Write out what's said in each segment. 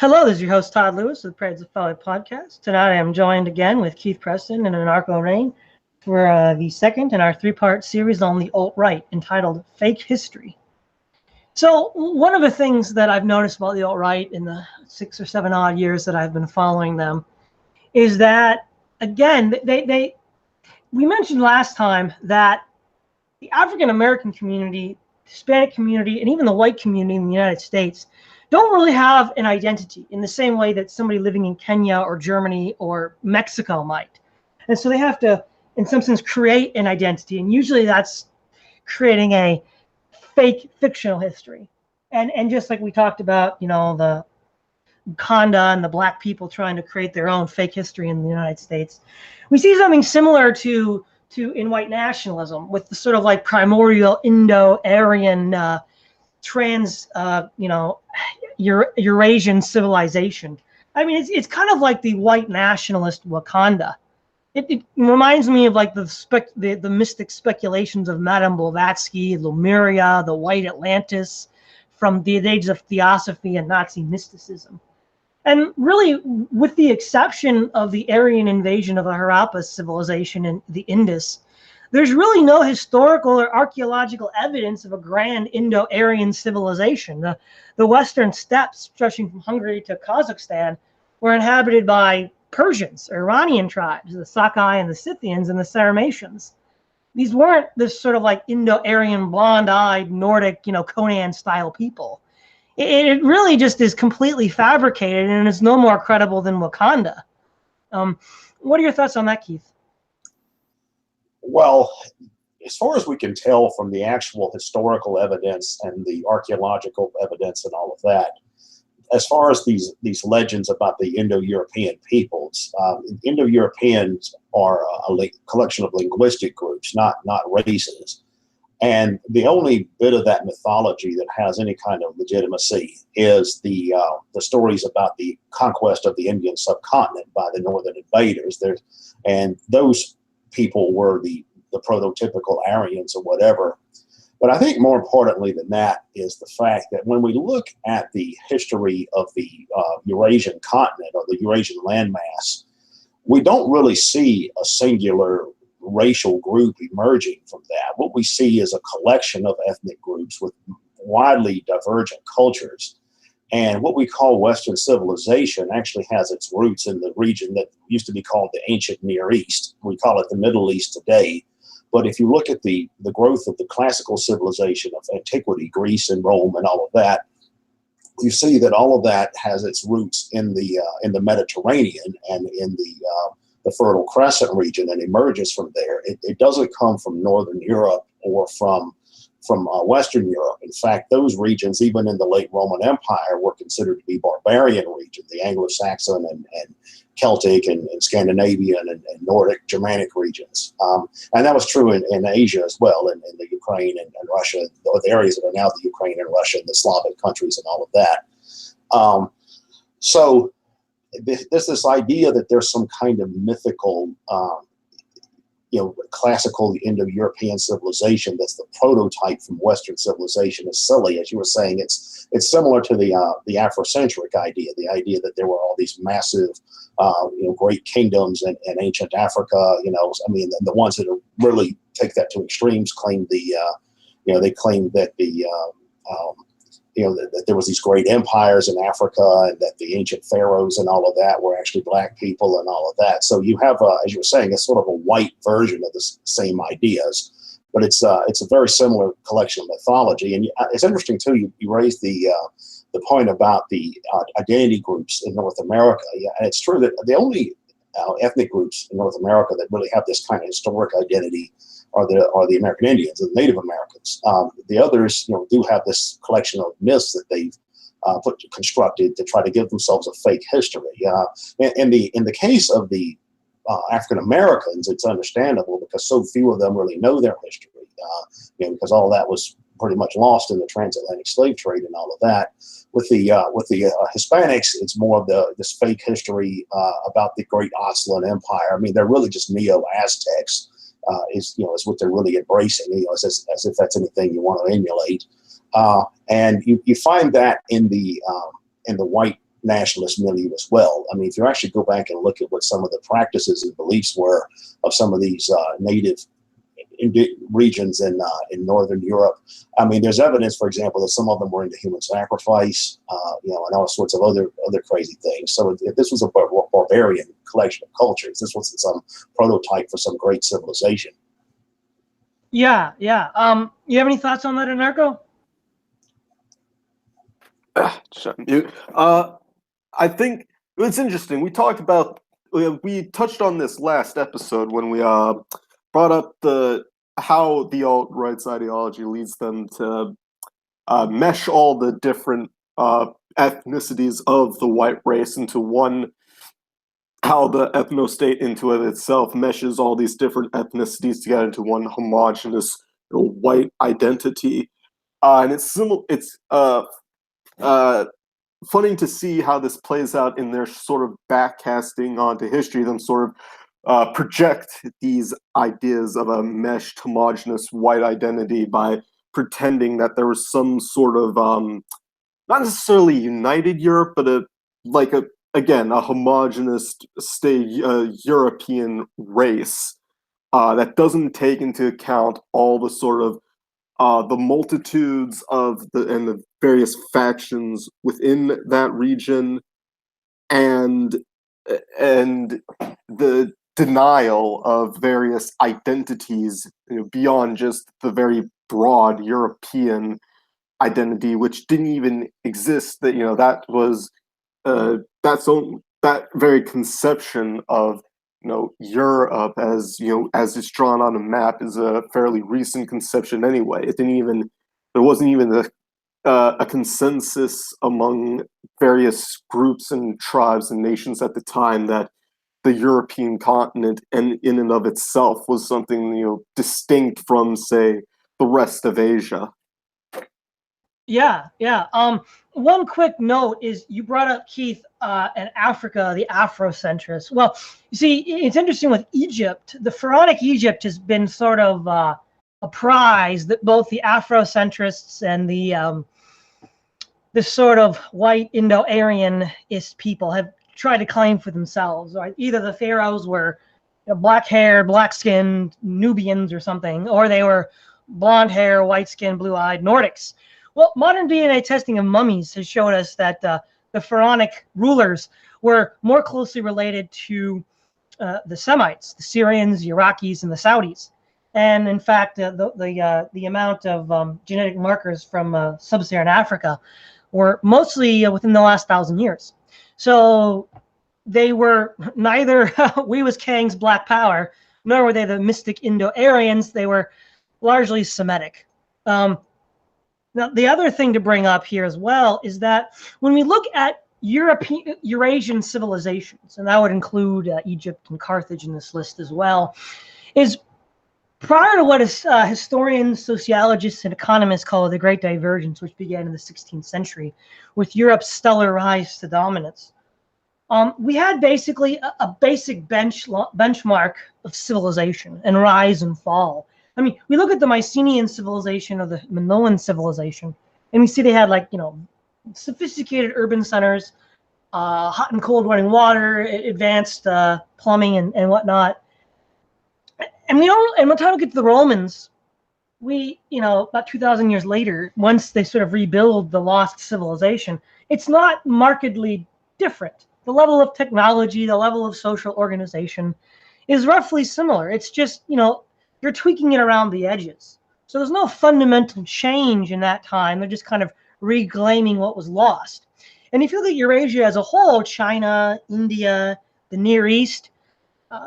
Hello, this is your host Todd Lewis of the Prayers of Folly podcast. Tonight I am joined again with Keith Preston and Anarcho for the second in our three-part series on the alt-right entitled Fake History. So one of the things that I've noticed about the alt-right in the 6 or 7 odd years that I've been following them is that, again, we mentioned last time that the African-American community, Hispanic community, and even the white community in the United States don't really have an identity in the same way that somebody living in Kenya or Germany or Mexico might. And so they have to, in some sense, create an identity. And usually that's creating a fake fictional history. And just like we talked about, the Contra and the black people trying to create their own fake history in the United States, we see something similar to in white nationalism with the sort of like primordial Indo-Aryan Eurasian civilization. I mean, it's kind of like the white nationalist Wakanda. It reminds me of like the mystic speculations of Madame Blavatsky, Lemuria, the White Atlantis, from the age of Theosophy and Nazi mysticism. And really, with the exception of the Aryan invasion of the Harappa civilization in the Indus, there's really no historical or archaeological evidence of a grand Indo-Aryan civilization. The western steppes, stretching from Hungary to Kazakhstan, were inhabited by Persians, Iranian tribes, the Sakai and the Scythians and the Sarmatians. These weren't this sort of like Indo-Aryan, blonde-eyed, Nordic, Conan-style people. It really just is completely fabricated, and it's no more credible than Wakanda. What are your thoughts on that, Keith? Well, as far as we can tell from the actual historical evidence and the archaeological evidence and all of that, as far as these legends about the Indo-European peoples, Indo-Europeans are a collection of linguistic groups, not races. And the only bit of that mythology that has any kind of legitimacy is the stories about the conquest of the Indian subcontinent by the northern invaders. And those people were the prototypical Aryans or whatever. But I think more importantly than that is the fact that when we look at the history of the Eurasian continent or the Eurasian landmass, we don't really see a singular racial group emerging from that. What we see is a collection of ethnic groups with widely divergent cultures. And what we call Western civilization actually has its roots in the region that used to be called the ancient Near East. We call it the Middle East today. But if you look at the growth of the classical civilization of antiquity, Greece and Rome and all of that, you see that all of that has its roots in the Mediterranean and in the Fertile Crescent region and emerges from there. It doesn't come from Northern Europe or from Western Europe. In fact, those regions, even in the late Roman Empire, were considered to be barbarian regions, the Anglo-Saxon and Celtic and Scandinavian and Nordic Germanic regions. And that was true in Asia as well, in the Ukraine and Russia, the areas that are now the Ukraine and Russia and the Slavic countries and all of that. So there's this idea that there's some kind of mythical classical Indo-European civilization that's the prototype from Western civilization is silly. As you were saying, it's similar to the Afrocentric idea, the idea that there were all these massive, great kingdoms in ancient Africa. The ones that are really take that to extremes claim they claim that that there was these great empires in Africa and that the ancient pharaohs and all of that were actually black people and all of that. So you have, as you were saying, it's sort of a white version of the same ideas, but it's a very similar collection of mythology. And it's interesting too. You raised the point about the identity groups in North America. Yeah, and it's true that the only ethnic groups in North America that really have this kind of historic identity are the American Indians and the Native Americans. The others, do have this collection of myths that they've constructed to try to give themselves a fake history. In the case of the African Americans, it's understandable because so few of them really know their history. Because all of that was pretty much lost in the transatlantic slave trade and all of that. With the Hispanics, it's more of this fake history about the great Aztlan Empire. I mean, they're really just neo-Aztecs. Is what they're really embracing, as if that's anything you want to emulate. And you find that in the white nationalist milieu as well. I mean, if you actually go back and look at what some of the practices and beliefs were of some of these native regions in Northern Europe, I mean, there's evidence, for example, that some of them were into human sacrifice, and all sorts of other crazy things. So if this was a barbarian collection of cultures, this wasn't some prototype for some great civilization. Yeah. You have any thoughts on that, Anarcho? I think it's interesting. We touched on this last episode when we brought up how the alt-right's ideology leads them to mesh all the different ethnicities of the white race into one, how the ethno-state into it itself meshes all these different ethnicities together into one homogenous white identity. And it's funny to see how this plays out in their sort of backcasting onto history, them sort of project these ideas of a meshed, homogenous white identity by pretending that there was some sort of, not necessarily united Europe, but a homogenous European race that doesn't take into account all the sort of the multitudes of the various factions within that region, and the denial of various identities beyond just the very broad European identity, which didn't even exist. That was that very conception of Europe as it's drawn on a map is a fairly recent conception anyway. There wasn't even a consensus among various groups and tribes and nations at the time that the European continent and in and of itself was something distinct from, say, the rest of Asia. Yeah. One quick note is you brought up, Keith, and Africa, the Afrocentrists. Well, you see, it's interesting with Egypt. The Pharaonic Egypt has been sort of a prize that both the Afrocentrists and the this sort of white Indo-Aryanist people have tried to claim for themselves. Right? Either the pharaohs were black-haired, black-skinned Nubians or something, or they were blonde-hair, white-skinned, blue-eyed Nordics. Well, modern DNA testing of mummies has showed us that the pharaonic rulers were more closely related to the Semites, the Syrians, the Iraqis, and the Saudis. And in fact, the amount of genetic markers from sub-Saharan Africa were mostly within the last 1,000 years. So they were neither we was Kang's Black Power, nor were they the mystic Indo-Aryans. They were largely Semitic. Now, the other thing to bring up here as well is that when we look at Eurasian civilizations, and that would include Egypt and Carthage in this list as well, is prior to what historians, sociologists, and economists call the Great Divergence, which began in the 16th century with Europe's stellar rise to dominance, we had basically a basic benchmark of civilization and rise and fall. I mean, we look at the Mycenaean civilization or the Minoan civilization, and we see they had sophisticated urban centers, hot and cold running water, advanced plumbing and whatnot. And when time we get to the Romans, about 2,000 years later, once they sort of rebuild the lost civilization, it's not markedly different. The level of technology, the level of social organization is roughly similar. It's just, you're tweaking it around the edges. So there's no fundamental change in that time. They're just kind of reclaiming what was lost. And if you look at Eurasia as a whole, China, India, the Near East,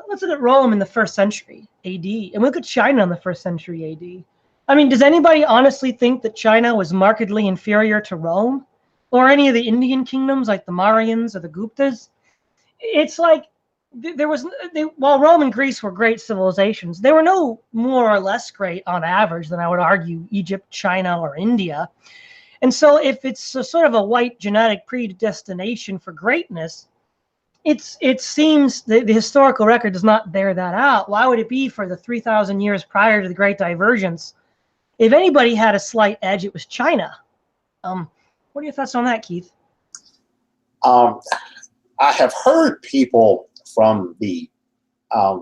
let's look at Rome in the 1st century AD, and look at China in the 1st century AD. I mean, does anybody honestly think that China was markedly inferior to Rome or any of the Indian kingdoms like the Mauryans or the Guptas? It's like while Rome and Greece were great civilizations, they were no more or less great on average than I would argue Egypt, China, or India. And so if it's a sort of a white genetic predestination for greatness, it seems the historical record does not bear that out. Why would it be for the 3,000 years prior to the Great Divergence? If anybody had a slight edge, it was China. What are your thoughts on that, Keith? I have heard people from the, I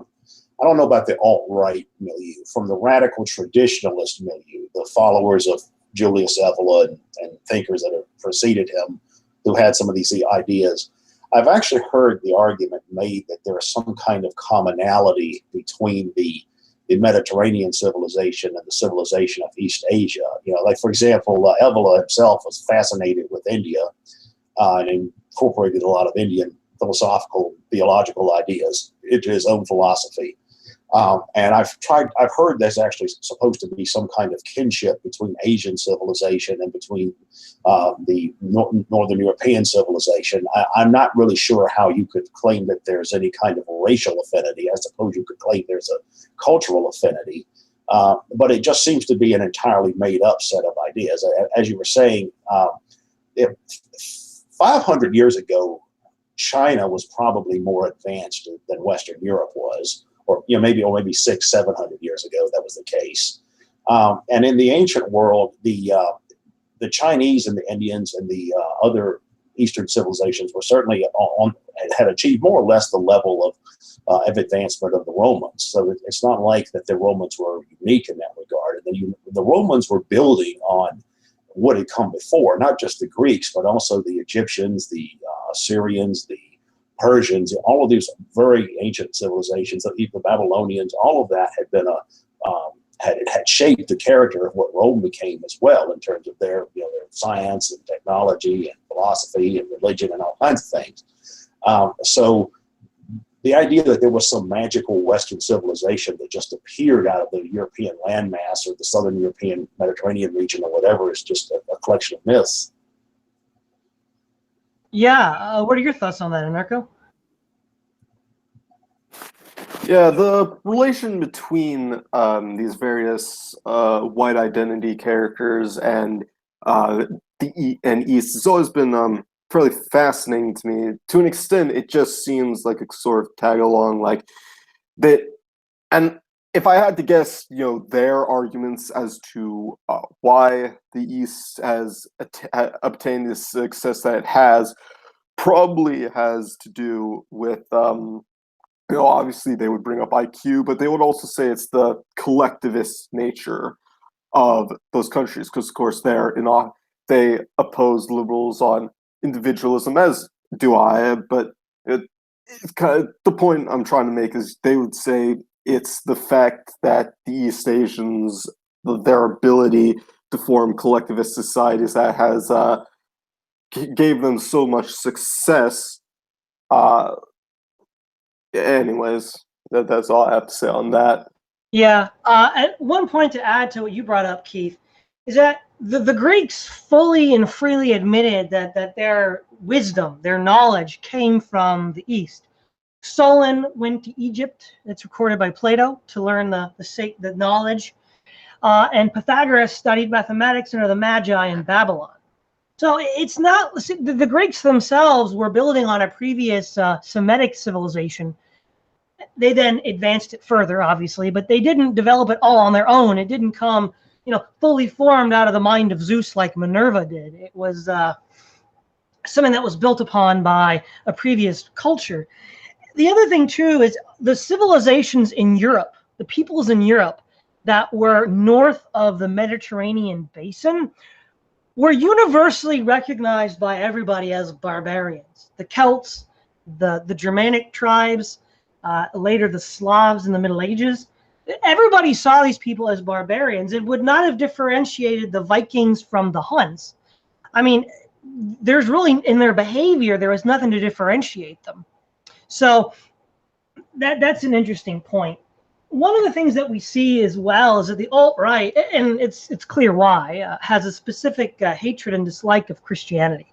don't know about the alt-right milieu, from the radical traditionalist milieu, the followers of Julius Evola and thinkers that have preceded him who had some of these ideas. I've actually heard the argument made that there is some kind of commonality between the Mediterranean civilization and the civilization of East Asia. You know, like, for example, Evola himself was fascinated with India and incorporated a lot of Indian philosophical, theological ideas into his own philosophy. And I've heard there's actually supposed to be some kind of kinship between Asian civilization and between the Northern European civilization. I'm not really sure how you could claim that there's any kind of racial affinity. I suppose you could claim there's a cultural affinity, but it just seems to be an entirely made up set of ideas. As you were saying, 500 years ago, China was probably more advanced than Western Europe was, or maybe 600-700 years ago that was the case. And in the ancient world, the Chinese and the Indians and the other Eastern civilizations were certainly had achieved more or less the level of advancement of the Romans. So it's not like that the Romans were unique in that regard. And the Romans were building on what had come before, not just the Greeks, but also the Egyptians, the Assyrians, the Persians, all of these very ancient civilizations, even the Babylonians, all of that had been had shaped the character of what Rome became as well, in terms of their their science and technology and philosophy and religion and all kinds of things. So the idea that there was some magical Western civilization that just appeared out of the European landmass or the Southern European Mediterranean region or whatever is just a collection of myths. Yeah, what are your thoughts on that, Anarcho? Yeah, the relation between these various white identity characters and East has always been fairly fascinating to me. To an extent, it just seems like a sort of tag along, like that. And if I had to guess, their arguments as to why the East has obtained this success that it has, probably has to do with, obviously they would bring up IQ, but they would also say it's the collectivist nature of those countries, because of course they oppose liberals on individualism, as do I. But it's kind of the point I'm trying to make is they would say it's the fact that the East Asians, their ability to form collectivist societies, that has gave them so much success. Anyways, that's all I have to say on that. Yeah, and one point to add to what you brought up, Keith, is that the Greeks fully and freely admitted that their wisdom, their knowledge came from the East. Solon went to Egypt, it's recorded by Plato, to learn the knowledge, and Pythagoras studied mathematics under the Magi in Babylon. So it's not, the Greeks themselves were building on a previous Semitic civilization. They then advanced it further, obviously, but they didn't develop it all on their own. It didn't come, fully formed out of the mind of Zeus like Minerva did. It was something that was built upon by a previous culture. The other thing, too, is the civilizations in Europe, the peoples in Europe that were north of the Mediterranean basin, were universally recognized by everybody as barbarians. The Celts, the Germanic tribes, later the Slavs in the Middle Ages. Everybody saw these people as barbarians. It would not have differentiated the Vikings from the Huns. I mean, there's really, in their behavior, there was nothing to differentiate them. So that's an interesting point. One of the things that we see as well is that the alt-right, and it's clear why, has a specific hatred and dislike of Christianity.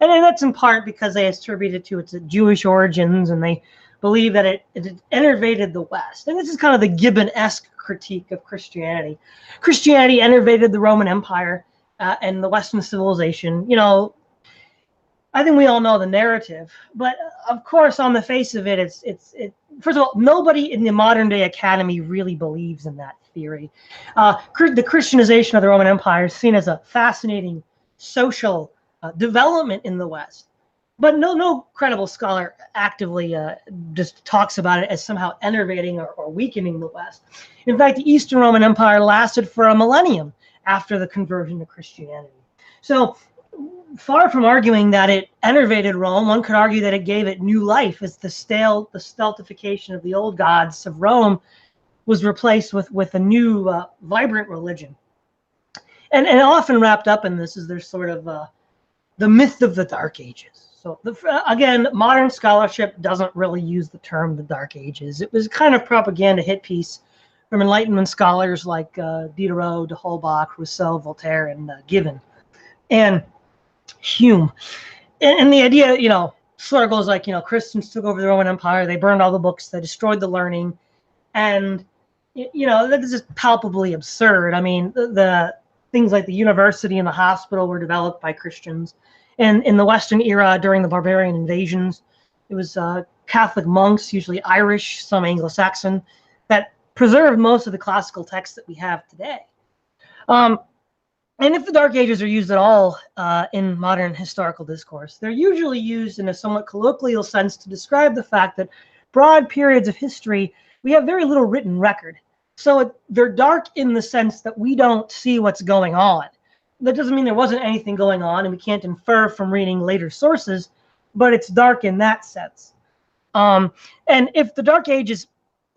And that's in part because they attribute it to its Jewish origins, and they believe that it enervated the West. And this is kind of the Gibbon-esque critique of Christianity. Christianity enervated the Roman Empire and the Western civilization. I think we all know the narrative, but of course, on the face of it, first of all, nobody in the modern day academy really believes in that theory. The Christianization of the Roman Empire is seen as a fascinating social development in the West. but no credible scholar actively just talks about it as somehow enervating or weakening the West. In fact, the Eastern Roman Empire lasted for a millennium after the conversion to Christianity. So far from arguing that it enervated Rome, one could argue that it gave it new life as the stultification of the old gods of Rome was replaced with a new vibrant religion. And often wrapped up in this is there's sort of the myth of the Dark Ages. So again, modern scholarship doesn't really use the term the Dark Ages. It was kind of propaganda hit piece from Enlightenment scholars like Diderot, de Holbach, Rousseau, Voltaire, and Gibbon, and Hume. And the idea, sort of goes like, Christians took over the Roman Empire, they burned all the books, they destroyed the learning, and, that is just palpably absurd. I mean, the things like the university and the hospital were developed by Christians. And in the Western era, during the barbarian invasions, it was Catholic monks, usually Irish, some Anglo-Saxon, that preserved most of the classical texts that we have today. And if the Dark Ages are used at all in modern historical discourse, they're usually used in a somewhat colloquial sense to describe the fact that broad periods of history, we have very little written record. So they're dark in the sense that we don't see what's going on. That doesn't mean there wasn't anything going on, and we can't infer from reading later sources, but it's dark in that sense. And if the Dark Ages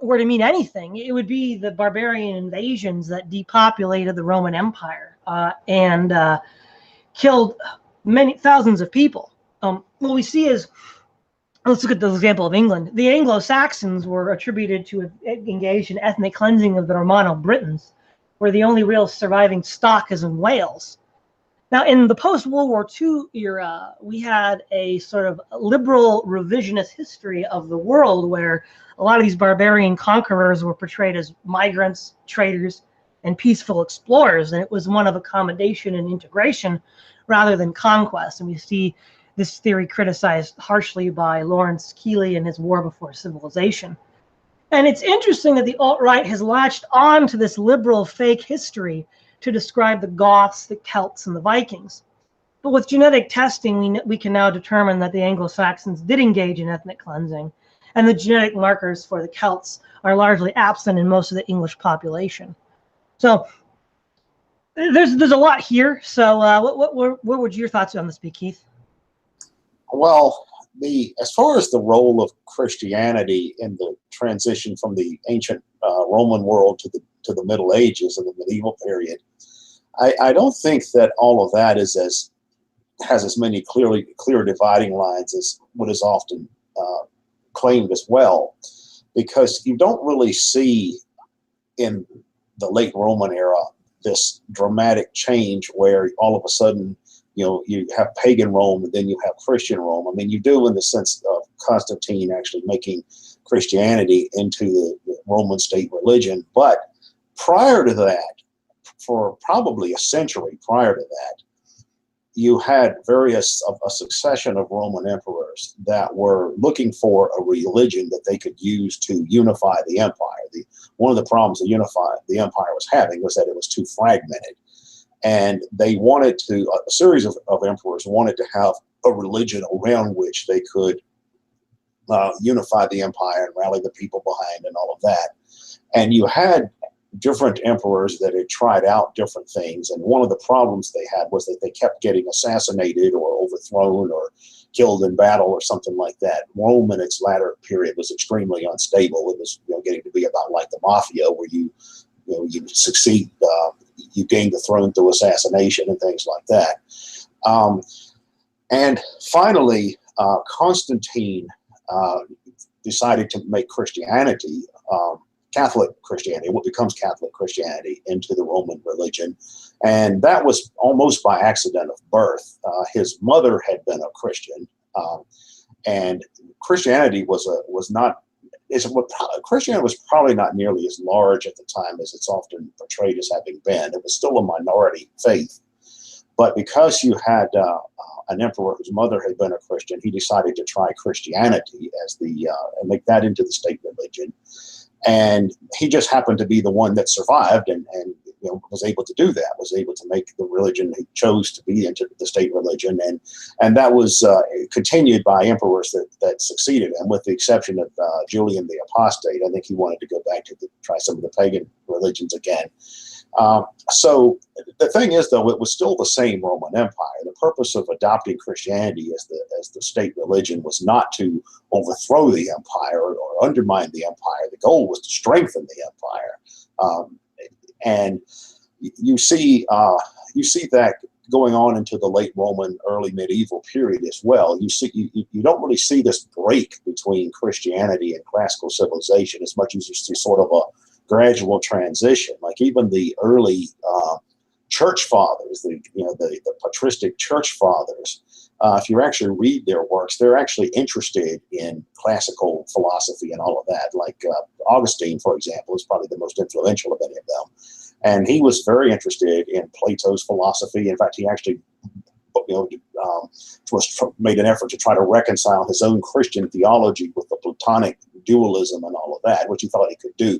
were to mean anything, it would be the barbarian invasions that depopulated the Roman Empire and killed many thousands of people. What we see is, let's look at the example of England. The Anglo-Saxons were attributed to have engaged in ethnic cleansing of the Romano-Britons, where the only real surviving stock is in Wales. Now, in the post-World War II era, we had a sort of liberal revisionist history of the world where a lot of these barbarian conquerors were portrayed as migrants, traders, and peaceful explorers, and it was one of accommodation and integration rather than conquest. And we see this theory criticized harshly by Lawrence Keeley in his War Before Civilization. And it's interesting that the alt-right has latched on to this liberal fake history to describe the Goths, the Celts, and the Vikings. But with genetic testing, we can now determine that the Anglo-Saxons did engage in ethnic cleansing, and the genetic markers for the Celts are largely absent in most of the English population. So there's a lot here. So what would your thoughts on this be, Keith? Well, as far as the role of Christianity in the transition from the ancient Roman world to the Middle Ages and the medieval period, I don't think that all of that has as many clear dividing lines as what is often claimed as well, because you don't really see in the late Roman era this dramatic change where all of a sudden you have pagan Rome and then you have Christian Rome. I mean, you do in the sense of Constantine actually making Christianity into the Roman state religion. But prior to that, for probably a century prior to that, you had a succession of Roman emperors that were looking for a religion that they could use to unify the empire. One of the problems the empire was having was that it was too fragmented. And they wanted to, a series of emperors wanted to have a religion around which they could unify the empire and rally the people behind and all of that. And you had different emperors that had tried out different things. And one of the problems they had was that they kept getting assassinated or overthrown or killed in battle or something like that. Rome in its latter period was extremely unstable. It was getting to be about like the mafia, where you succeed, you gain the throne through assassination and things like that. And finally, Constantine decided to make Christianity, Catholic Christianity, what becomes Catholic Christianity, into the Roman religion. And that was almost by accident of birth. His mother had been a Christian, and Christianity Christianity was probably not nearly as large at the time as it's often portrayed as having been. It was still a minority faith. But because you had an emperor whose mother had been a Christian, he decided to try Christianity as and make that into the state religion. And he just happened to be the one that survived, and was able to do that, was able to make the religion he chose to be into the state religion, and that was continued by emperors that succeeded him, with the exception of Julian the Apostate. I think he wanted to go back to try some of the pagan religions again. So the thing is, though, it was still the same Roman Empire. The purpose of adopting Christianity as the state religion was not to overthrow the empire or undermine the empire. The goal was to strengthen the empire, and you see that going on into the late Roman, early medieval period as well. You don't really see this break between Christianity and classical civilization as much as you see sort of a gradual transition. Like even the early church fathers, the patristic church fathers, if you actually read their works, they're actually interested in classical philosophy and all of that. Like Augustine, for example, is probably the most influential of any of them. And he was very interested in Plato's philosophy. In fact, he actually made an effort to try to reconcile his own Christian theology with the Platonic dualism and all of that, which he thought he could do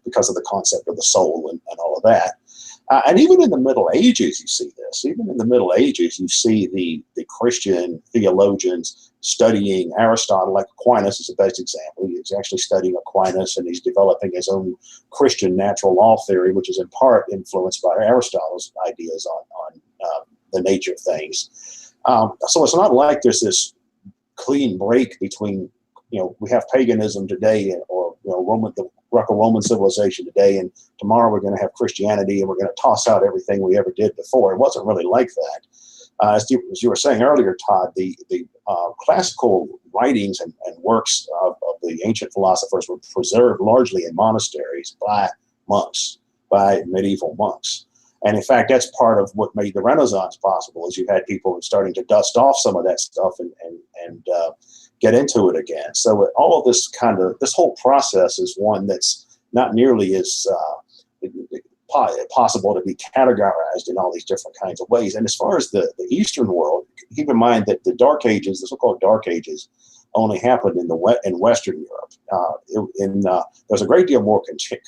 because of the concept of the soul and all of that. And even in the Middle Ages, you see this. Even in the Middle Ages, you see the Christian theologians studying Aristotle. Like Aquinas is the best example. He's actually studying Aquinas, and he's developing his own Christian natural law theory, which is in part influenced by Aristotle's ideas on the nature of things. So it's not like there's this clean break between, we have paganism today, or the Greco-Roman civilization today, and tomorrow we're going to have Christianity, and we're going to toss out everything we ever did before. It wasn't really like that. As you were saying earlier, Todd, the classical writings and works of the ancient philosophers were preserved largely in monasteries by monks, by medieval monks. And in fact, that's part of what made the Renaissance possible, is you had people starting to dust off some of that stuff and get into it again. So all of this this whole process is one that's not nearly as possible to be categorized in all these different kinds of ways. And as far as the Eastern world, keep in mind that the Dark Ages, the so-called Dark Ages, only happened in Western Europe. There's a great deal more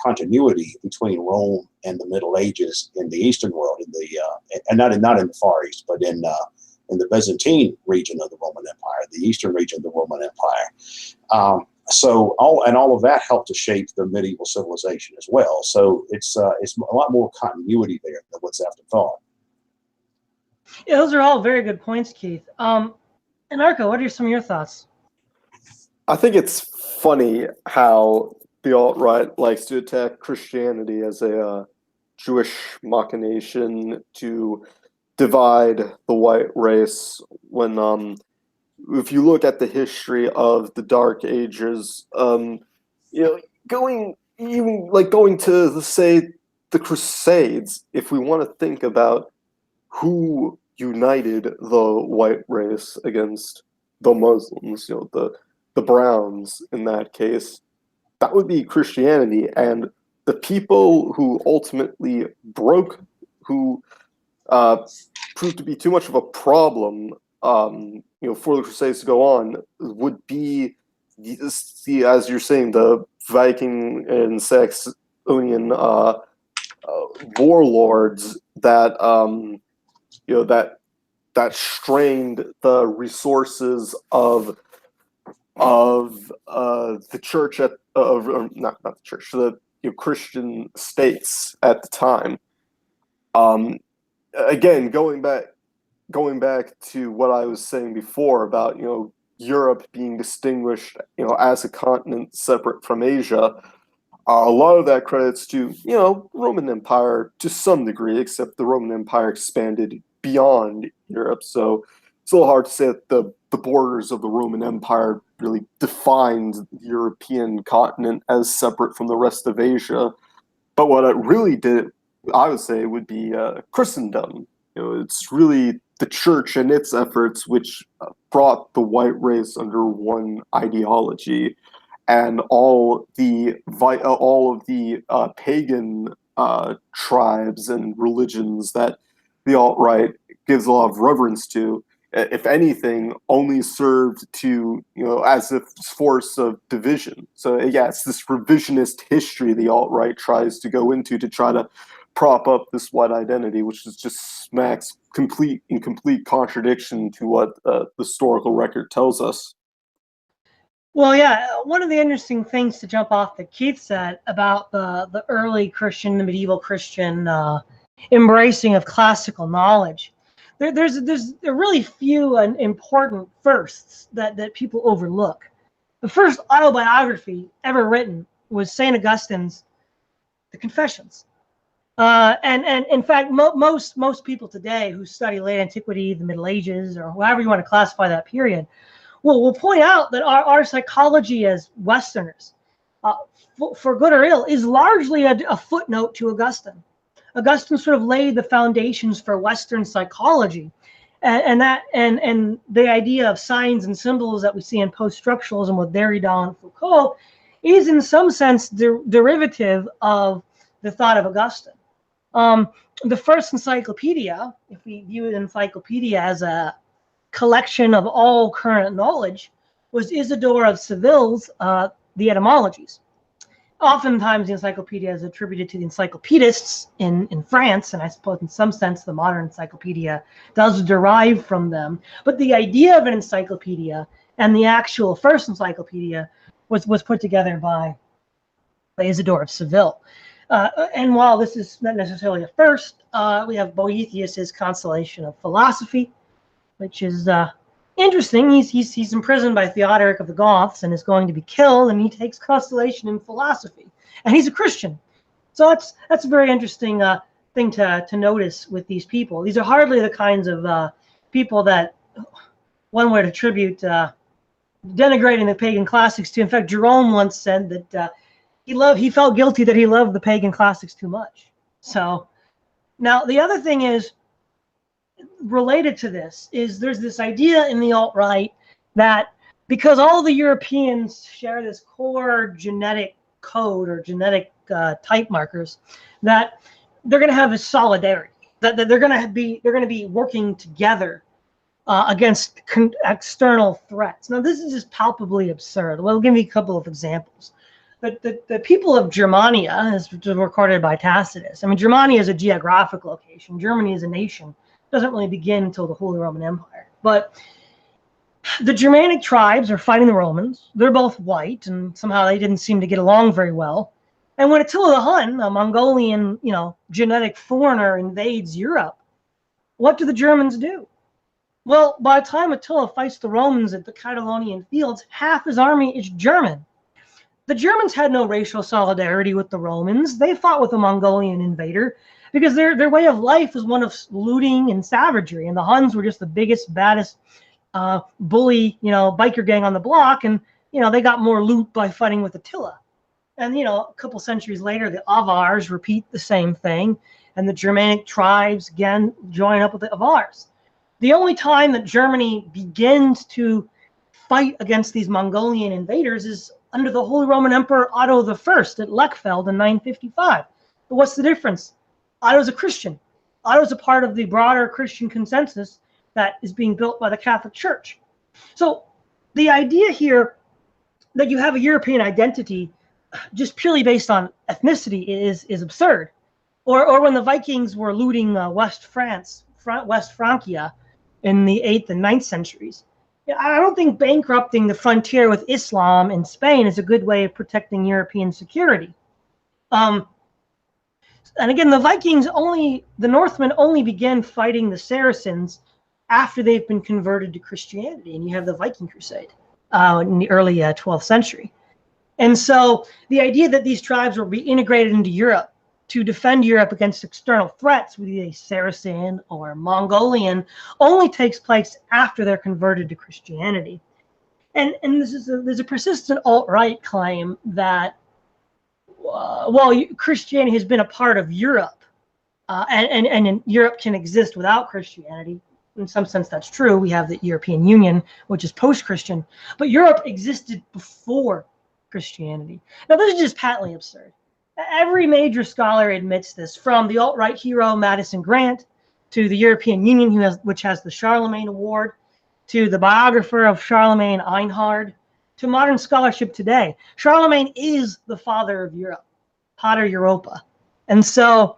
continuity between Rome and the Middle Ages in the Eastern world, and not in the Far East, but in the Byzantine region of the Roman Empire, the Eastern region of the Roman Empire. So all of that helped to shape the medieval civilization as well. So it's a lot more continuity there than what's often thought. Yeah, those are all very good points, Keith. Anarcho, what are some of your thoughts? I think it's funny how the alt-right likes to attack Christianity as a Jewish machination to divide the white race, when if you look at the history of the Dark Ages, going to say the Crusades, if we want to think about who united the white race against the Muslims, the Browns in that case, that would be Christianity. And the people who ultimately who proved to be too much of a problem, for the Crusades to go on, would be as you're saying, the Viking and Saxonian warlords that that strained the resources of the church not the church, the Christian states at the time. Again, going back to what I was saying before about Europe being distinguished as a continent separate from Asia, a lot of that credits to Roman Empire to some degree, except the Roman Empire expanded beyond Europe. So it's a little hard to say that the borders of the Roman Empire really defined the European continent as separate from the rest of Asia. But what it really did, I would say, would be Christendom. It's really the church and its efforts which brought the white race under one ideology, and all of the pagan tribes and religions that the alt-right gives a lot of reverence to, if anything, only served to, as a force of division. So yeah, it's this revisionist history the alt-right tries to go into to try to prop up this white identity, which is just smacks in complete contradiction to what the historical record tells us. Well, yeah, one of the interesting things to jump off that Keith said about the early Christian, the medieval Christian embracing of classical knowledge, there's really few and important firsts that people overlook. The first autobiography ever written was St. Augustine's The Confessions. And in fact, most people today who study late antiquity, the Middle Ages, or however you want to classify that period, will point out that our psychology as Westerners, for good or ill, is largely a footnote to Augustine. Augustine sort of laid the foundations for Western psychology, and the idea of signs and symbols that we see in post-structuralism with Derrida and Foucault is in some sense derivative of the thought of Augustine. The first encyclopedia, if we view an encyclopedia as a collection of all current knowledge, was Isidore of Seville's The Etymologies. Oftentimes the encyclopedia is attributed to the encyclopedists in France, and I suppose in some sense the modern encyclopedia does derive from them. But the idea of an encyclopedia and the actual first encyclopedia was put together by Isidore of Seville. And while this is not necessarily a first, we have Boethius's Consolation of Philosophy, which is interesting. He's imprisoned by Theodoric of the Goths and is going to be killed, and he takes consolation in philosophy, and he's a Christian. So that's a very interesting thing to notice with these people. These are hardly the kinds of people that one would attribute denigrating the pagan classics to. In fact, Jerome once said that he felt guilty that he loved the pagan classics too much. So now the other thing is, related to this, is there's this idea in the alt-right that because all the Europeans share this core genetic code or genetic type markers, that they're going to have this solidarity, that they're going to be working together against external threats. Now, this is just palpably absurd. Well, I'll give you a couple of examples. The people of Germania, as recorded by Tacitus, I mean, Germania is a geographic location. Germany is a nation. Doesn't really begin until the Holy Roman Empire. But the Germanic tribes are fighting the Romans. They're both white, and somehow they didn't seem to get along very well. And when Attila the Hun, a Mongolian, genetic foreigner, invades Europe, what do the Germans do? Well, by the time Attila fights the Romans at the Catalonian fields, half his army is German. The Germans had no racial solidarity with the Romans. They fought with a Mongolian invader because their way of life was one of looting and savagery, and the Huns were just the biggest, baddest bully, biker gang on the block, and they got more loot by fighting with Attila. And a couple centuries later, the Avars repeat the same thing, and the Germanic tribes again join up with the Avars. The only time that Germany begins to fight against these Mongolian invaders is under the Holy Roman Emperor Otto I at Lechfeld in 955. But what's the difference? Otto's a Christian. Otto's a part of the broader Christian consensus that is being built by the Catholic Church. So the idea here that you have a European identity just purely based on ethnicity is absurd. Or when the Vikings were looting West Francia in the 8th and 9th centuries. I don't think bankrupting the frontier with Islam in Spain is a good way of protecting European security. And again, the Northmen only began fighting the Saracens after they've been converted to Christianity, and you have the Viking Crusade in the early 12th century. And so the idea that these tribes will be integrated into Europe to defend Europe against external threats, whether they Saracen or Mongolian, only takes place after they're converted to Christianity. And there's a persistent alt-right claim that Christianity has been a part of Europe, and Europe can exist without Christianity. In some sense, that's true. We have the European Union, which is post-Christian, but Europe existed before Christianity. Now, this is just patently absurd. Every major scholar admits this, from the alt-right hero Madison Grant to the European Union, which has the Charlemagne Award, to the biographer of Charlemagne, Einhard, to modern scholarship today. Charlemagne is the father of Europe, Pater Europa. And so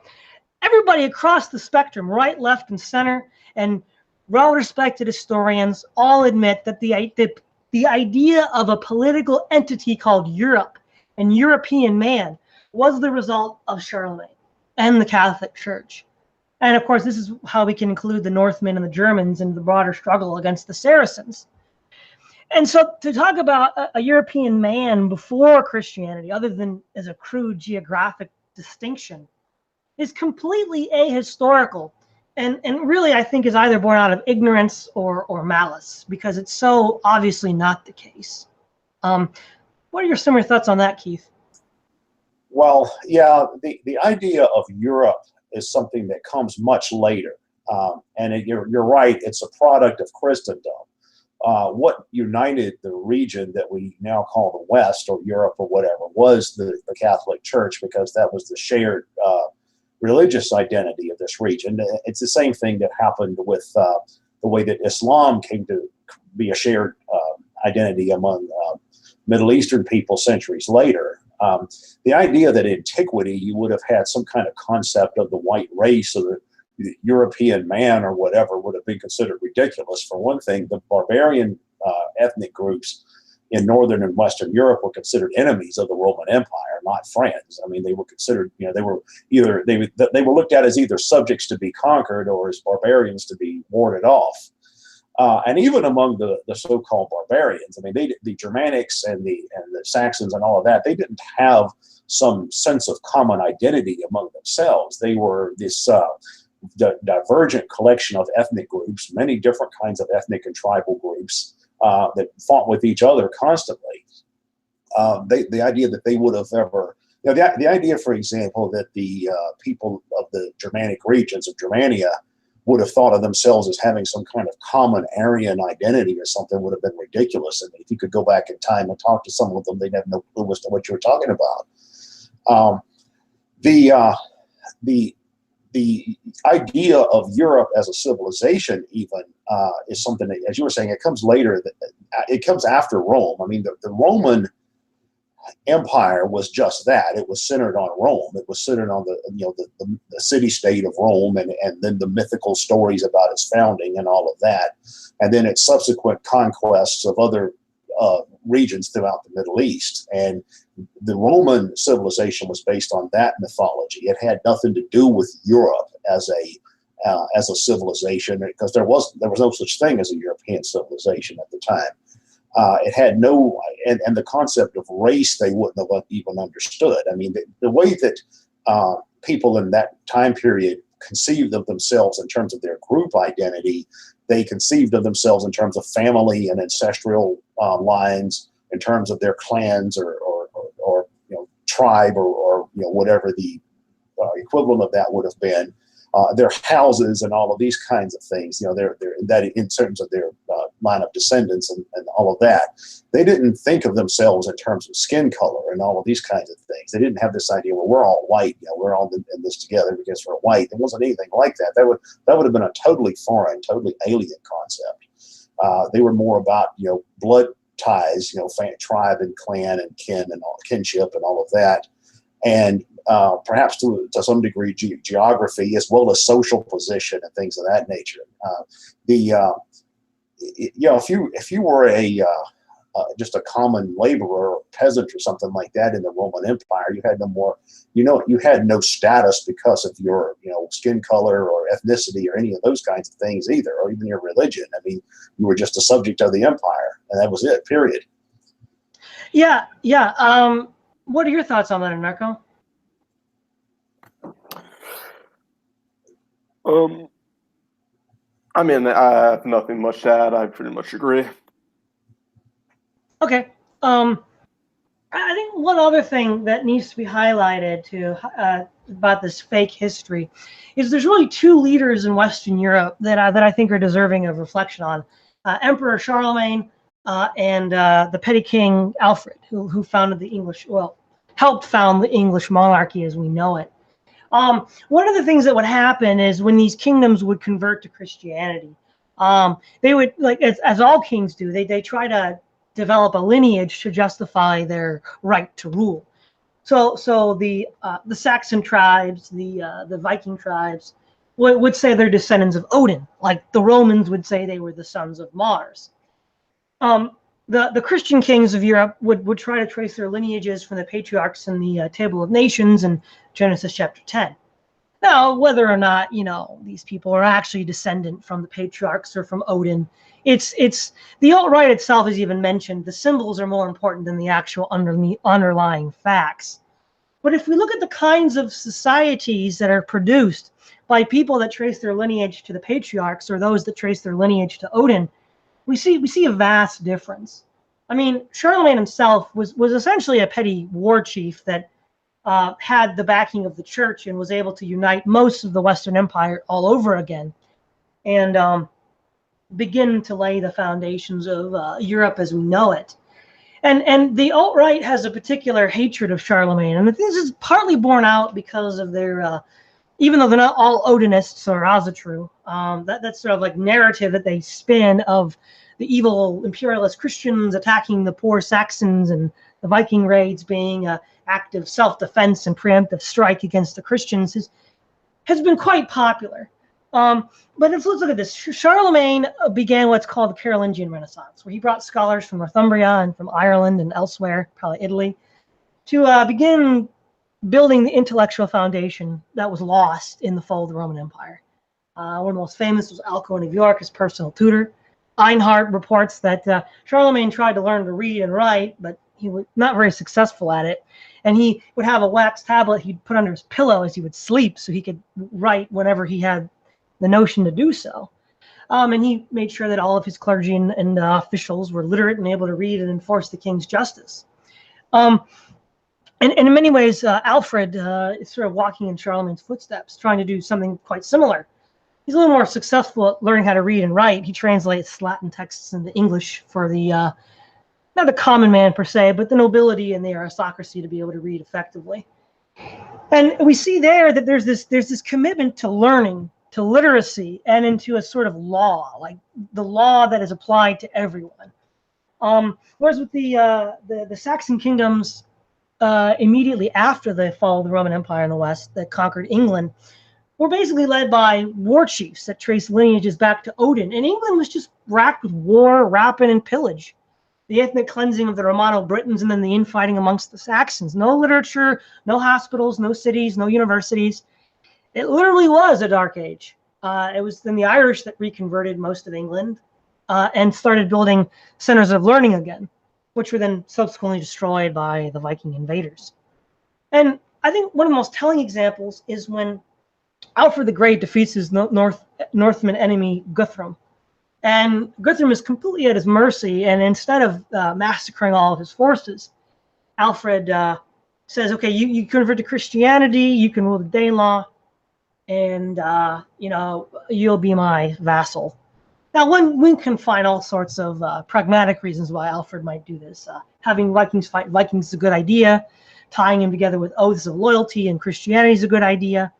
everybody across the spectrum, right, left, and center, and well-respected historians all admit that the idea of a political entity called Europe and European man was the result of Charlemagne and the Catholic Church. And of course, this is how we can include the Northmen and the Germans in the broader struggle against the Saracens. And so to talk about a European man before Christianity, other than as a crude geographic distinction, is completely ahistorical. And really, I think, is either born out of ignorance or malice, because it's so obviously not the case. What are some of your thoughts on that, Keith? Well, yeah, the idea of Europe is something that comes much later. You're right, it's a product of Christendom. What united the region that we now call the West, or Europe or whatever, was the Catholic Church, because that was the shared religious identity of this region. It's the same thing that happened with the way that Islam came to be a shared identity among Middle Eastern people centuries later. The idea that in antiquity you would have had some kind of concept of the white race, or the European man or whatever, would have been considered ridiculous. For one thing, the barbarian ethnic groups in Northern and Western Europe were considered enemies of the Roman Empire, not friends. I mean, they were considered, they were looked at as either subjects to be conquered or as barbarians to be warded off. And even among the so-called barbarians, I mean, the Germanics and the Saxons and all of that, they didn't have some sense of common identity among themselves. They were this divergent collection of ethnic groups, many different kinds of ethnic and tribal groups that fought with each other constantly. The idea that they would have ever, the idea, for example, that the people of the Germanic regions of Germania would have thought of themselves as having some kind of common Aryan identity or something would have been ridiculous. I mean, if you could go back in time and talk to some of them, they'd have no clue as to what you were talking about. The idea of Europe as a civilization even is something that, as you were saying, it comes later. It comes after Rome. I mean, the Roman Empire was just that. It was centered on Rome. It was centered on the city-state of Rome, and then the mythical stories about its founding and all of that, and then its subsequent conquests of other regions throughout the Middle East. And the Roman civilization was based on that mythology. It had nothing to do with Europe as a civilization, because there was no such thing as a European civilization at the time. It had no, and the concept of race they wouldn't have even understood. I mean, the way that people in that time period conceived of themselves in terms of their group identity, they conceived of themselves in terms of family and ancestral lines, in terms of their clans or tribe or whatever the equivalent of that would have been. Their houses and all of these kinds of things, that in terms of their line of descendants and all of that. They didn't think of themselves in terms of skin color and all of these kinds of things. They didn't have this idea, well, we're all white, we're all in this together because we're white. There wasn't anything like that. That would have been a totally foreign, totally alien concept. They were more about, blood ties, tribe and clan and kin and kinship and all of that. And perhaps to some degree geography, as well as social position and things of that nature. If you were just a common laborer or peasant or something like that in the Roman Empire, you had no more, you had no status because of your skin color or ethnicity or any of those kinds of things either, or even your religion. I mean, you were just a subject of the empire, and that was it. Period. Yeah. What are your thoughts on that, Anarcho? I mean, I have nothing much to add. I pretty much agree. Okay. I think one other thing that needs to be highlighted about this fake history is there's really two leaders in Western Europe that I think are deserving of reflection on: Emperor Charlemagne and the petty king Alfred, who founded helped found the English monarchy as we know it. One of the things that would happen is when these kingdoms would convert to Christianity, they would, as all kings do, they try to develop a lineage to justify their right to rule. So the Saxon tribes, the Viking tribes, would say they're descendants of Odin, like the Romans would say they were the sons of Mars. The Christian kings of Europe would try to trace their lineages from the patriarchs in the Table of Nations in Genesis chapter 10. Now, whether or not, these people are actually descendant from the patriarchs or from Odin, it's the alt-right itself is even mentioned. The symbols are more important than the actual underlying facts. But if we look at the kinds of societies that are produced by people that trace their lineage to the patriarchs or those that trace their lineage to Odin, we see a vast difference. I mean, Charlemagne himself was essentially a petty war chief that had the backing of the church and was able to unite most of the Western Empire all over again and begin to lay the foundations of Europe as we know it. And the alt-right has a particular hatred of Charlemagne, and this is partly borne out because of their, even though they're not all Odinists or Asatru, that's sort of like narrative that they spin of the evil imperialist Christians attacking the poor Saxons and the Viking raids being active self-defense and preemptive strike against the Christians has been quite popular. But let's look at this. Charlemagne began what's called the Carolingian Renaissance, where he brought scholars from Northumbria and from Ireland and elsewhere, probably Italy, to begin building the intellectual foundation that was lost in the fall of the Roman Empire. One of the most famous was Alcuin of York, his personal tutor. Einhard reports that Charlemagne tried to learn to read and write, but he was not very successful at it. And he would have a wax tablet he'd put under his pillow as he would sleep so he could write whenever he had the notion to do so. And he made sure that all of his clergy and officials were literate and able to read and enforce the king's justice. And in many ways, Alfred is sort of walking in Charlemagne's footsteps, trying to do something quite similar. He's a little more successful at learning how to read and write. He translates Latin texts into English for the, not the common man per se, but the nobility and the aristocracy to be able to read effectively. And we see there that there's this commitment to learning, to literacy, and into a sort of law, like the law that is applied to everyone. Whereas with the Saxon kingdoms immediately after the fall of the Roman Empire in the West that conquered England, were basically led by war chiefs that traced lineages back to Odin. And England was just racked with war, rapine, and pillage. The ethnic cleansing of the Romano-Britons and then the infighting amongst the Saxons. No literature, no hospitals, no cities, no universities. It literally was a dark age. It was then the Irish that reconverted most of England and started building centers of learning again, which were then subsequently destroyed by the Viking invaders. And I think one of the most telling examples is when Alfred the Great defeats his Northman enemy Guthrum. And Guthrum is completely at his mercy, and instead of massacring all of his forces, Alfred says, okay, you convert to Christianity, you can rule the Danelaw, and you'll be my vassal. Now, one can find all sorts of pragmatic reasons why Alfred might do this. Having Vikings fight Vikings is a good idea. Tying him together with oaths of loyalty and Christianity is a good idea.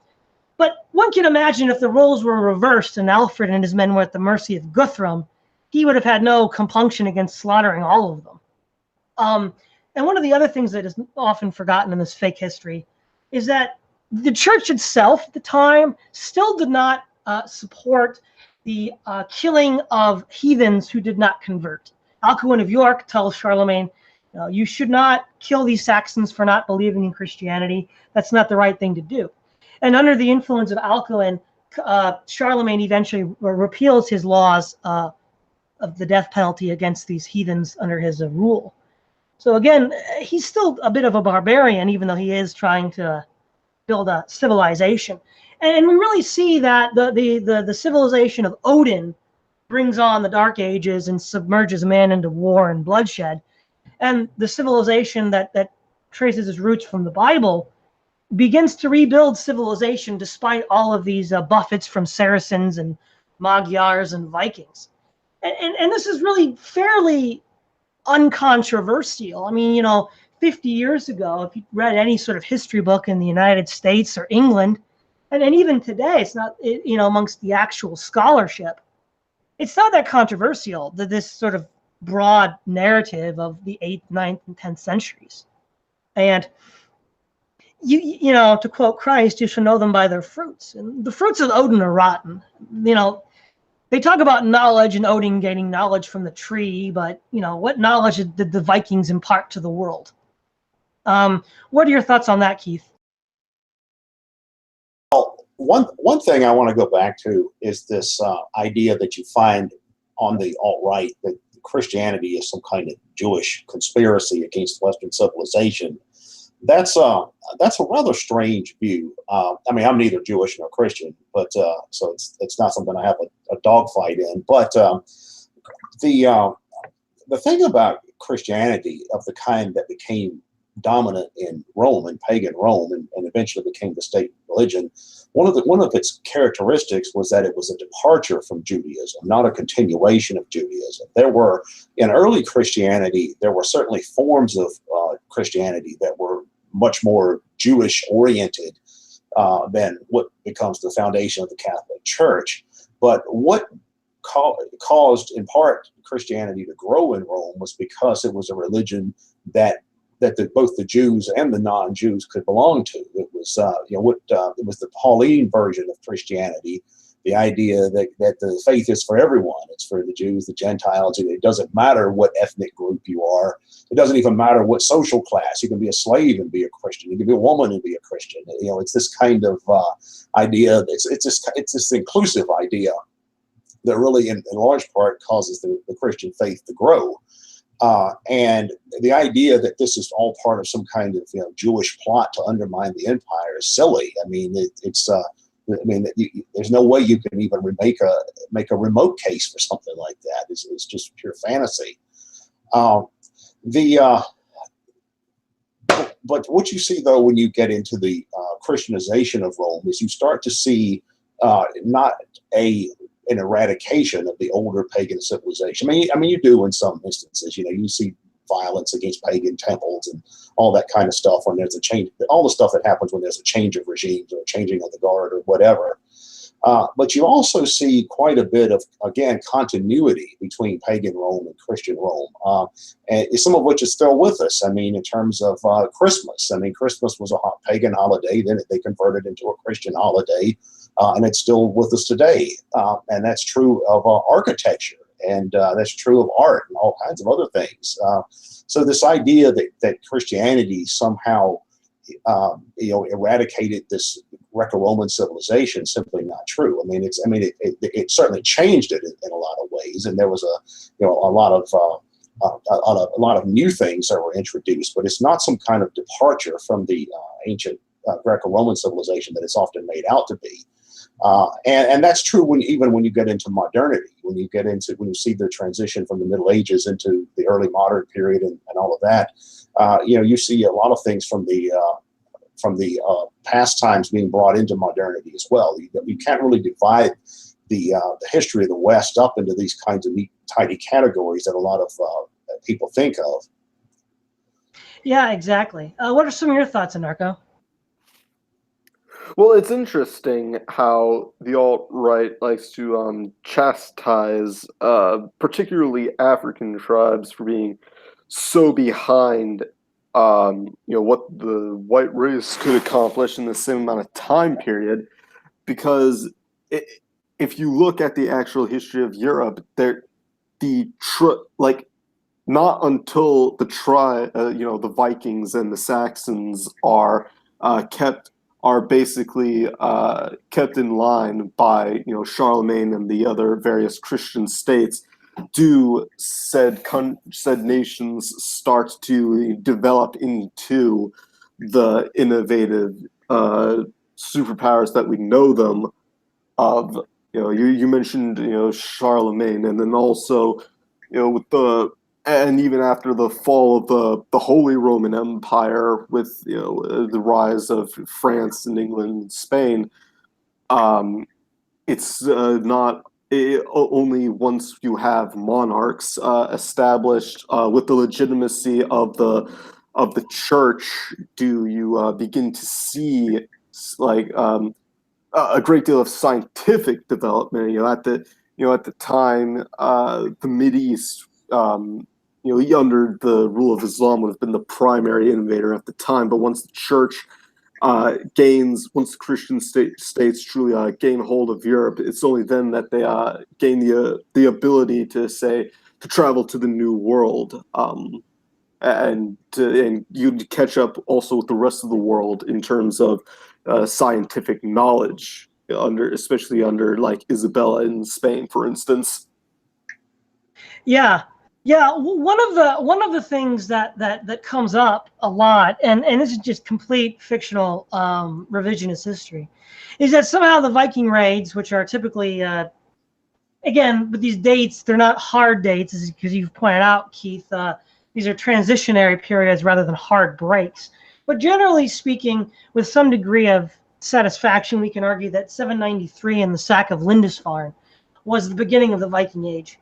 But one can imagine if the roles were reversed and Alfred and his men were at the mercy of Guthrum, he would have had no compunction against slaughtering all of them. And one of the other things that is often forgotten in this fake history is that the church itself at the time still did not support the killing of heathens who did not convert. Alcuin of York tells Charlemagne, you should not kill these Saxons for not believing in Christianity. That's not the right thing to do. And under the influence of Alcuin, Charlemagne eventually repeals his laws of the death penalty against these heathens under his rule. So again, he's still a bit of a barbarian, even though he is trying to build a civilization. And we really see that the civilization of Odin brings on the Dark Ages and submerges man into war and bloodshed. And the civilization that traces its roots from the Bible begins to rebuild civilization despite all of these buffets from Saracens and Magyars and Vikings. And this is really fairly uncontroversial. I mean, 50 years ago, if you read any sort of history book in the United States or England, and even today, it's not, amongst the actual scholarship, it's not that controversial that this sort of broad narrative of the 8th, 9th, and 10th centuries. And you know, to quote Christ, you shall know them by their fruits. And the fruits of Odin are rotten. You know, they talk about knowledge and Odin gaining knowledge from the tree, but you know, what knowledge did the Vikings impart to the world? What are your thoughts on that, Keith? Well, one thing I want to go back to is this idea that you find on the alt-right that Christianity is some kind of Jewish conspiracy against Western civilization. That's a rather strange view. I mean, I'm neither Jewish nor Christian, but so it's not something I have a dogfight in. But the thing about Christianity of the kind that became dominant in Rome, in pagan Rome, and eventually became the state religion, one of its characteristics was that it was a departure from Judaism, not a continuation of Judaism. There were, in early Christianity, there were certainly forms of Christianity that were much more Jewish oriented than what becomes the foundation of the Catholic Church. But what caused, in part, Christianity to grow in Rome was because it was a religion that both the Jews and the non-Jews could belong to. It was, it was the Pauline version of Christianity, the idea that the faith is for everyone. It's for the Jews, the Gentiles. It doesn't matter what ethnic group you are. It doesn't even matter what social class. You can be a slave and be a Christian. You can be a woman and be a Christian. You know, it's this kind of idea. It's this inclusive idea that really, in large part, causes the Christian faith to grow. And the idea that this is all part of some kind of Jewish plot to undermine the empire is silly. I mean, there's no way you can even make a remote case for something like that. It's just pure fantasy. But what you see though when you get into the Christianization of Rome is you start to see not an eradication of the older pagan civilization. I mean, you do in some instances. You see violence against pagan temples and all that kind of stuff when there's a change. All the stuff that happens when there's a change of regimes or a changing of the guard or whatever. But you also see quite a bit of, again, continuity between pagan Rome and Christian Rome, and some of which is still with us. I mean, in terms of Christmas. I mean, Christmas was a pagan holiday. Then they converted into a Christian holiday. And it's still with us today. And that's true of architecture, and that's true of art and all kinds of other things. So this idea that Christianity somehow eradicated this Greco-Roman civilization is simply not true. I mean, it certainly changed it in a lot of ways, and there was a lot of new things that were introduced, but it's not some kind of departure from the ancient Greco-Roman civilization that it's often made out to be. And that's true even when you get into modernity, when you see the transition from the Middle Ages into the early modern period and all of that. You see a lot of things from the past times being brought into modernity as well. You can't really divide the history of the West up into these kinds of neat, tidy categories that a lot of people think of. Yeah, exactly. What are some of your thoughts, Anarcho? Well, it's interesting how the alt-right likes to chastise particularly African tribes for being so behind what the white race could accomplish in the same amount of time period, because if you look at the actual history of Europe, not until the Vikings and the Saxons are basically kept in line by Charlemagne and the other various Christian states, do said nations start to develop into the innovative superpowers that we know them of. You mentioned Charlemagne, and then also and even after the fall of the Holy Roman Empire, with the rise of France and England and Spain, it's not only once you have monarchs established with the legitimacy of the church do you begin to see a great deal of scientific development. At the time, the Mideast, under the rule of Islam, would have been the primary innovator at the time. But once the church gains, once the Christian states truly gain hold of Europe, it's only then that they gain the ability to travel to the New World, and you'd catch up also with the rest of the world in terms of scientific knowledge, especially under like Isabella in Spain, for instance. Yeah, yeah. One of the things that comes up a lot, and this is just complete fictional revisionist history, is that somehow the Viking raids, which are typically again with these dates, they're not hard dates, because you've pointed out, Keith. These are transitionary periods rather than hard breaks. But generally speaking, with some degree of satisfaction, we can argue that 793 and the sack of Lindisfarne was the beginning of the Viking Age.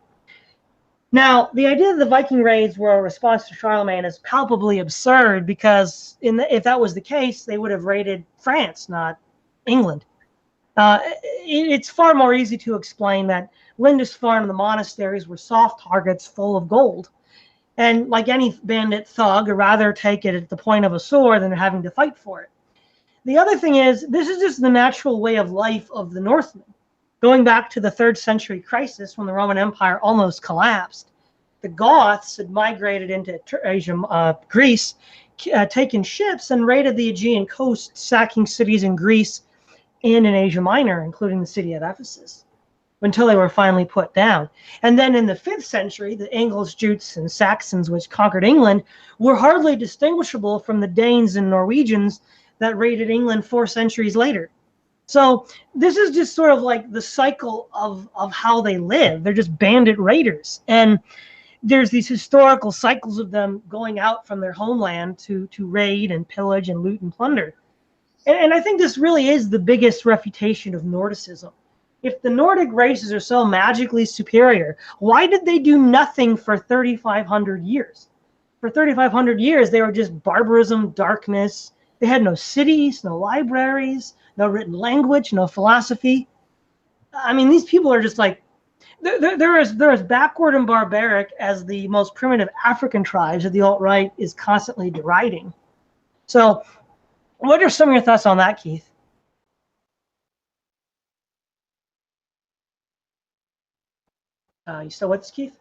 Now, the idea that the Viking raids were a response to Charlemagne is palpably absurd, because if that was the case, they would have raided France, not England. It's far more easy to explain that Lindisfarne and the monasteries were soft targets full of gold. And like any bandit thug, I'd rather take it at the point of a sword than having to fight for it. The other thing is, this is just the natural way of life of the Northmen. Going back to the 3rd century crisis, when the Roman Empire almost collapsed, the Goths had migrated into Asia, Greece, taken ships and raided the Aegean coast, sacking cities in Greece and in Asia Minor, including the city of Ephesus, until they were finally put down. And then in the 5th century, the Angles, Jutes, and Saxons, which conquered England, were hardly distinguishable from the Danes and Norwegians that raided England 4 centuries later. So this is just sort of like the cycle of how they live. They're just bandit raiders. And there's these historical cycles of them going out from their homeland to raid and pillage and loot and plunder. And I think this really is the biggest refutation of Nordicism. If the Nordic races are so magically superior, why did they do nothing for 3,500 years? For 3,500 years, they were just barbarism, darkness. They had no cities, no libraries, no written language, no philosophy. I mean, these people are just like, they're as backward and barbaric as the most primitive African tribes that the alt-right is constantly deriding. So what are some of your thoughts on that, Keith? You still with us, Keith?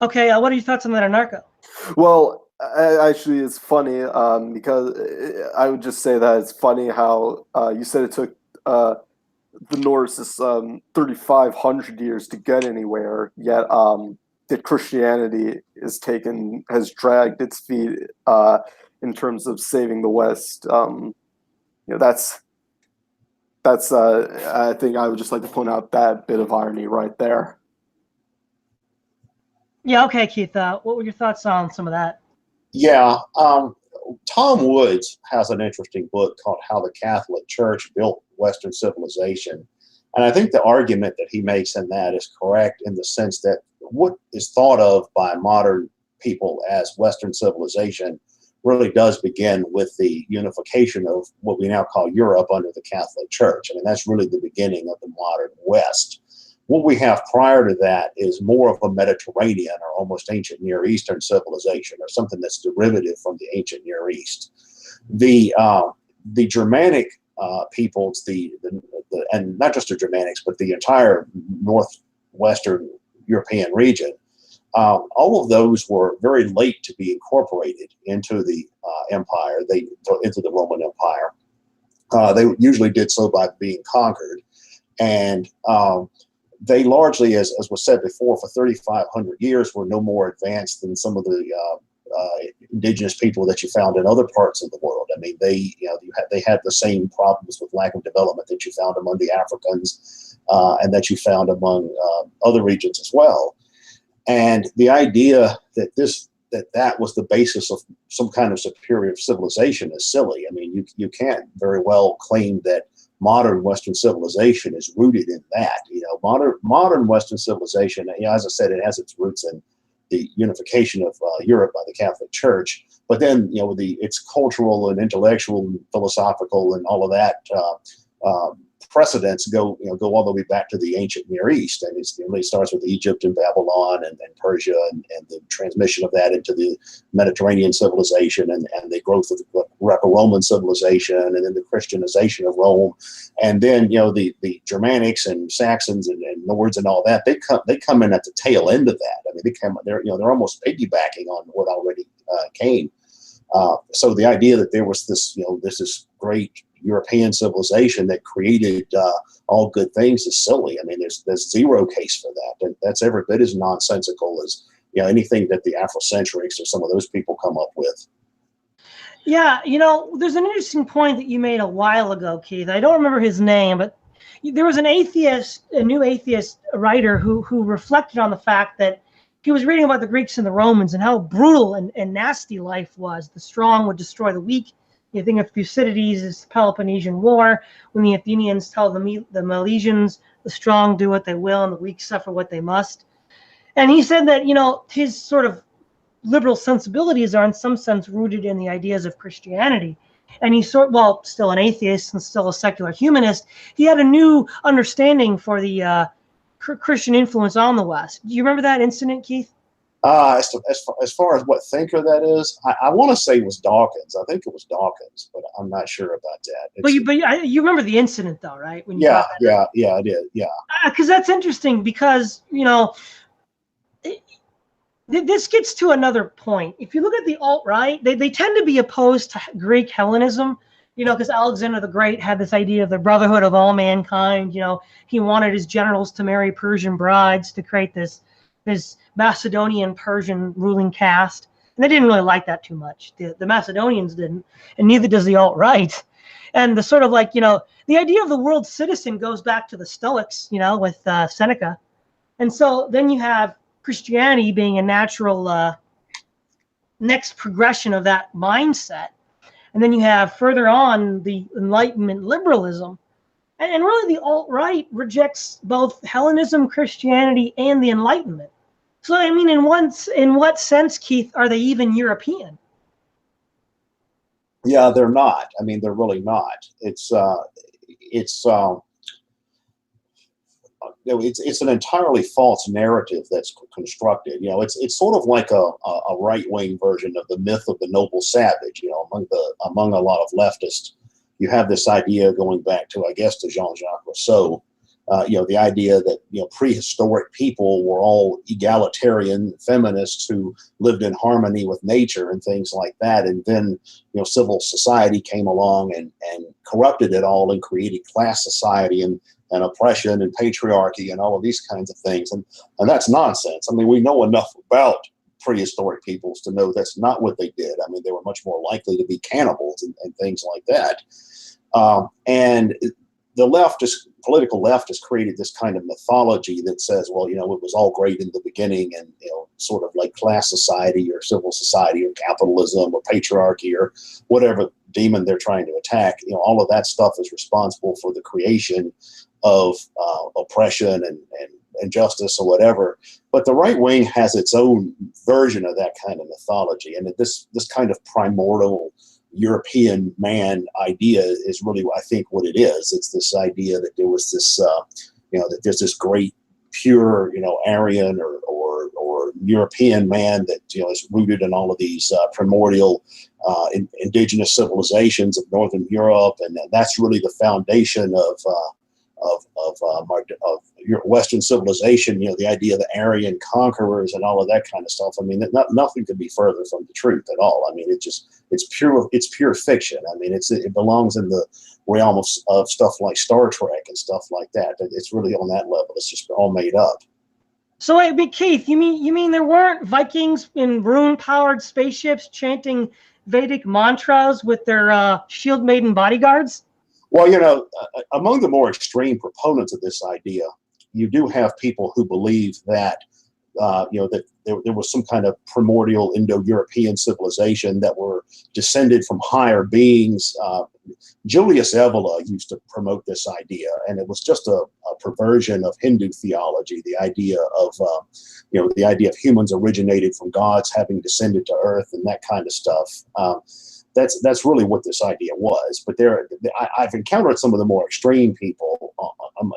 Okay, what are your thoughts on that Anarcho? Well, actually, it's funny because I would just say that it's funny how you said it took the Norse 3,500 years to get anywhere, yet that Christianity has dragged its feet in terms of saving the West. That's I think I would just like to point out that bit of irony right there. Yeah, okay, Keith. What were your thoughts on some of that? Yeah, Tom Woods has an interesting book called How the Catholic Church Built Western Civilization. And I think the argument that he makes in that is correct, in the sense that what is thought of by modern people as Western civilization really does begin with the unification of what we now call Europe under the Catholic Church. I mean, that's really the beginning of the modern West. What we have prior to that is more of a Mediterranean or almost ancient Near Eastern civilization, or something that's derivative from the ancient Near East. The Germanic peoples, and not just the Germanics, but the entire northwestern European region, all of those were very late to be incorporated into the empire, into the Roman Empire. They usually did so by being conquered, and they largely, as was said before, for 3,500 years were no more advanced than some of the indigenous people that you found in other parts of the world. I mean, they had the same problems with lack of development that you found among the Africans and that you found among other regions as well. And the idea that that was the basis of some kind of superior civilization is silly. I mean, you can't very well claim that modern Western civilization is rooted in that. Modern Western civilization, as I said, it has its roots in the unification of Europe by the Catholic Church. But then, its cultural and intellectual and philosophical and all of that precedents go all the way back to the ancient Near East, and it really starts with Egypt and Babylon and Persia and the transmission of that into the Mediterranean civilization and the growth of the Greco-Roman civilization, and then the Christianization of Rome, and then the Germanics and Saxons and Nords and all that. They come in at the tail end of that. I mean, they're almost piggybacking on what already came. So the idea that there was this great European civilization that created all good things is silly. I mean, there's zero case for that. And that's every bit as nonsensical as anything that the Afrocentrics or some of those people come up with. Yeah, there's an interesting point that you made a while ago, Keith. I don't remember his name, but there was a new atheist writer who reflected on the fact that he was reading about the Greeks and the Romans and how brutal and nasty life was. The strong would destroy the weak. You think of Thucydides' Peloponnesian War, when the Athenians tell the Milesians, the strong do what they will and the weak suffer what they must. And he said that, his sort of liberal sensibilities are in some sense rooted in the ideas of Christianity. And he's still an atheist and still a secular humanist. He had a new understanding for the Christian influence on the West. Do you remember that incident, Keith? As far as what thinker that is, I want to say it was Dawkins. I think it was Dawkins, but I'm not sure about that. But you remember the incident, though, right? When I did. Yeah. Because that's interesting because, this gets to another point. If you look at the alt-right, they tend to be opposed to Greek Hellenism, because Alexander the Great had this idea of the brotherhood of all mankind. He wanted his generals to marry Persian brides to create this Macedonian Persian ruling caste. And they didn't really like that too much. The Macedonians didn't, and neither does the alt-right. And the sort of the idea of the world citizen goes back to the Stoics, with Seneca. And so then you have Christianity being a natural next progression of that mindset. And then you have further on the Enlightenment liberalism. And really the alt-right rejects both Hellenism, Christianity, and the Enlightenment. So, I mean, in what sense, Keith, are they even European? Yeah, they're not. I mean, they're really not. It's an entirely false narrative that's constructed. It's sort of like a right-wing version of the myth of the noble savage. Among a lot of leftists, you have this idea going back to, I guess, to Jean-Jacques Rousseau. The idea that prehistoric people were all egalitarian feminists who lived in harmony with nature and things like that, and then civil society came along and corrupted it all and created class society and oppression and patriarchy and all of these kinds of things, and that's nonsense. I mean, we know enough about prehistoric peoples to know that's not what they did. I mean, they were much more likely to be cannibals and things like that. And the political left has created this kind of mythology that says, well, it was all great in the beginning, and sort of like class society or civil society or capitalism or patriarchy or whatever demon they're trying to attack. All of that stuff is responsible for the creation of oppression and injustice or whatever. But the right wing has its own version of that kind of mythology, and this kind of primordial European man idea is really, I think, what it is. It's this idea that there was this, that there's this great, pure, Aryan or European man that is rooted in all of these primordial indigenous civilizations of Northern Europe, and that's really the foundation of Western civilization. The idea of the Aryan conquerors and all of that kind of stuff. I mean, nothing could be further from the truth at all. I mean, it's pure fiction. I mean, it belongs in the realm of stuff like Star Trek and stuff like that. It's really on that level. It's just all made up. So wait, but Keith, you mean there weren't Vikings in rune-powered spaceships chanting Vedic mantras with their shield maiden bodyguards? Well, among the more extreme proponents of this idea, you do have people who believe that, that there was some kind of primordial Indo-European civilization that were descended from higher beings. Julius Evola used to promote this idea, and it was just a perversion of Hindu theology, the idea of humans originated from gods having descended to earth and that kind of stuff. that's really what this idea was. But I've encountered some of the more extreme people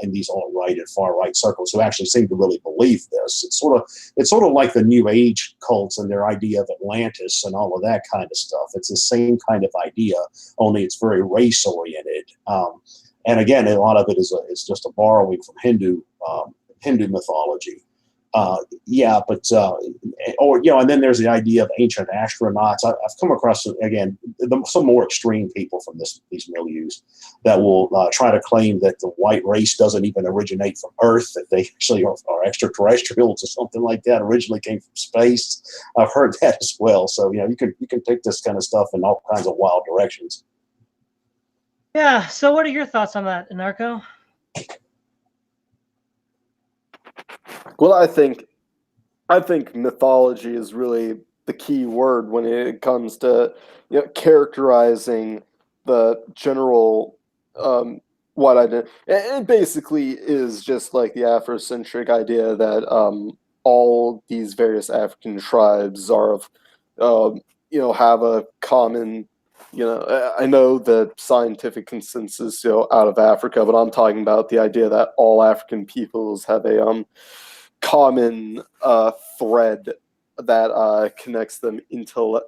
in these alt-right and far-right circles who actually seem to really believe this. It's sort of like the New Age cults and their idea of Atlantis and all of that kind of stuff. It's the same kind of idea, only it's very race-oriented. And again, a lot of it is just a borrowing from Hindu mythology. And then there's the idea of ancient astronauts. I've come across, again, some more extreme people from these milieus that will try to claim that the white race doesn't even originate from Earth, that they actually are extraterrestrials or something like that, originally came from space. I've heard that as well. So, you can take this kind of stuff in all kinds of wild directions. Yeah. So what are your thoughts on that, Anarcho? Well, I think mythology is really the key word when it comes to characterizing the general white identity. It basically is just like the Afrocentric idea that all these various African tribes are of have a common. I know the scientific consensus out of Africa, but I'm talking about the idea that all African peoples have a common thread that connects them into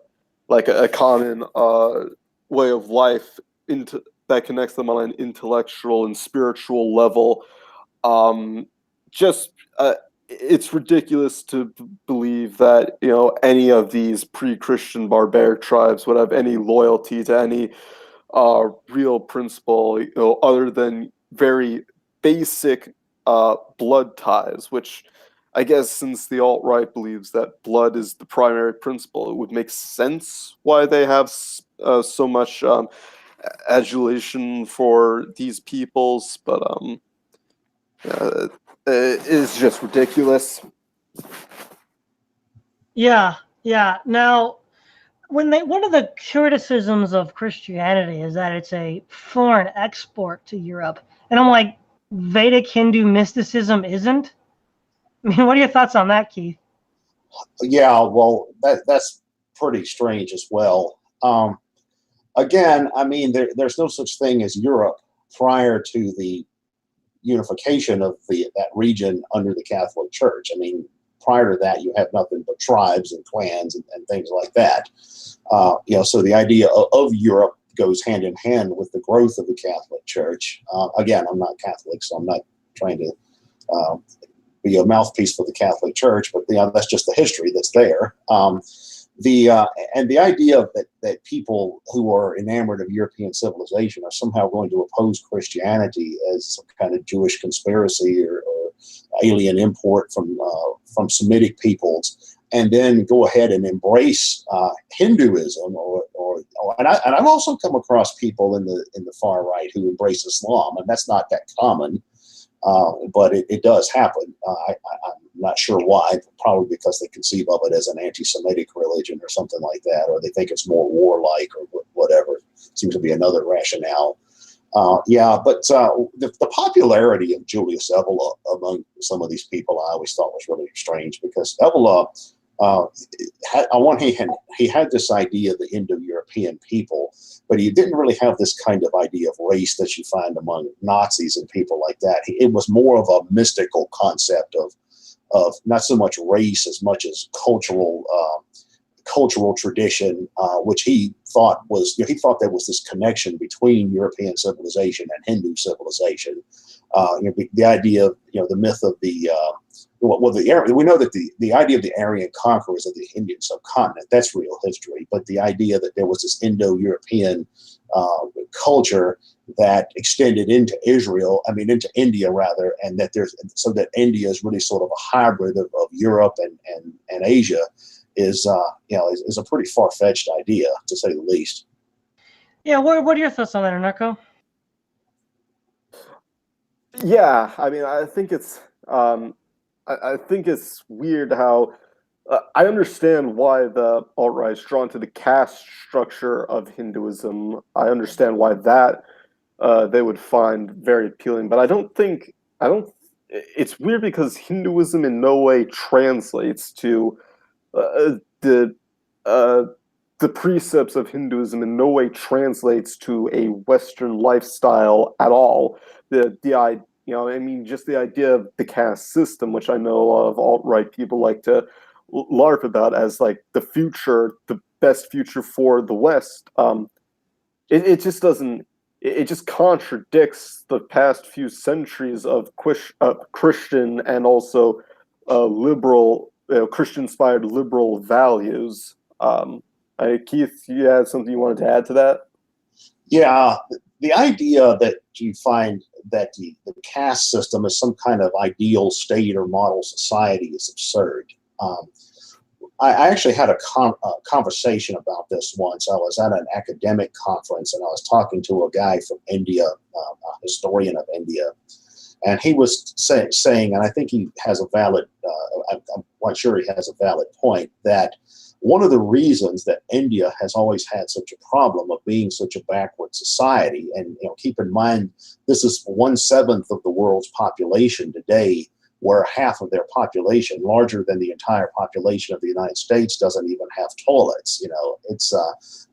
like a common way of life that connects them on an intellectual and spiritual level. It's ridiculous to believe that any of these pre-Christian barbaric tribes would have any loyalty to any real principle other than very basic blood ties, which I guess since the alt-right believes that blood is the primary principle, it would make sense why they have so much adulation for these peoples, but it's just ridiculous. Yeah. Now, one of the criticisms of Christianity is that it's a foreign export to Europe, and I'm like, Vedic Hindu mysticism isn't. I mean, what are your thoughts on that, Keith? Yeah, well, that's pretty strange as well. Again, I mean, there's no such thing as Europe prior to the unification of that region under the Catholic Church. I mean, prior to that, you have nothing but tribes and clans and things like that. So the idea of Europe goes hand in hand with the growth of the Catholic Church. Again, I'm not Catholic, so I'm not trying to be a mouthpiece for the Catholic Church, but that's just the history that's there. And the idea that people who are enamored of European civilization are somehow going to oppose Christianity as some kind of Jewish conspiracy or alien import from Semitic peoples, and then go ahead and embrace Hinduism, and I've also come across people in the far right who embrace Islam, and that's not that common. But it does happen. I'm not sure why. Probably because they conceive of it as an anti-Semitic religion or something like that, or they think it's more warlike or whatever. Seems to be another rationale. But the popularity of Julius Evola among some of these people I always thought was really strange, because Evola, on one hand, he had this idea of the Indo-European people, but he didn't really have this kind of idea of race that you find among Nazis and people like that. It was more of a mystical concept of not so much race as much as cultural tradition, which he thought there was this connection between European civilization and Hindu civilization. The idea of the myth of we know that the idea of the Aryan conquerors of the Indian subcontinent, that's real history, but the idea that there was this Indo-European culture that extended into into India rather, and that India is really sort of a hybrid of Europe and Asia is a pretty far-fetched idea, to say the least. Yeah, what are your thoughts on that, Anarcho? Yeah, I mean, I think it's weird how I understand why the alt-right is drawn to the caste structure of Hinduism. I understand why that they would find very appealing, but I don't. It's weird because Hinduism in no way translates to the the precepts of Hinduism in no way translates to a Western lifestyle at all. Just the idea of the caste system, which I know a lot of alt-right people like to LARP about as like the future, the best future for the West. It just doesn't. It just contradicts the past few centuries of Christian and also liberal, Christian-inspired liberal values. Keith, you had something you wanted to add to that? Yeah, the idea that you find that the caste system is some kind of ideal state or model society is absurd. I actually had a conversation about this once. I was at an academic conference and I was talking to a guy from India, a historian of India, and he was saying, and I think he has a valid, I'm quite sure he has a valid point, that one of the reasons that India has always had such a problem of being such a backward society, and keep in mind, this is 1/7 of the world's population today, where half of their population, larger than the entire population of the United States, doesn't even have toilets. It's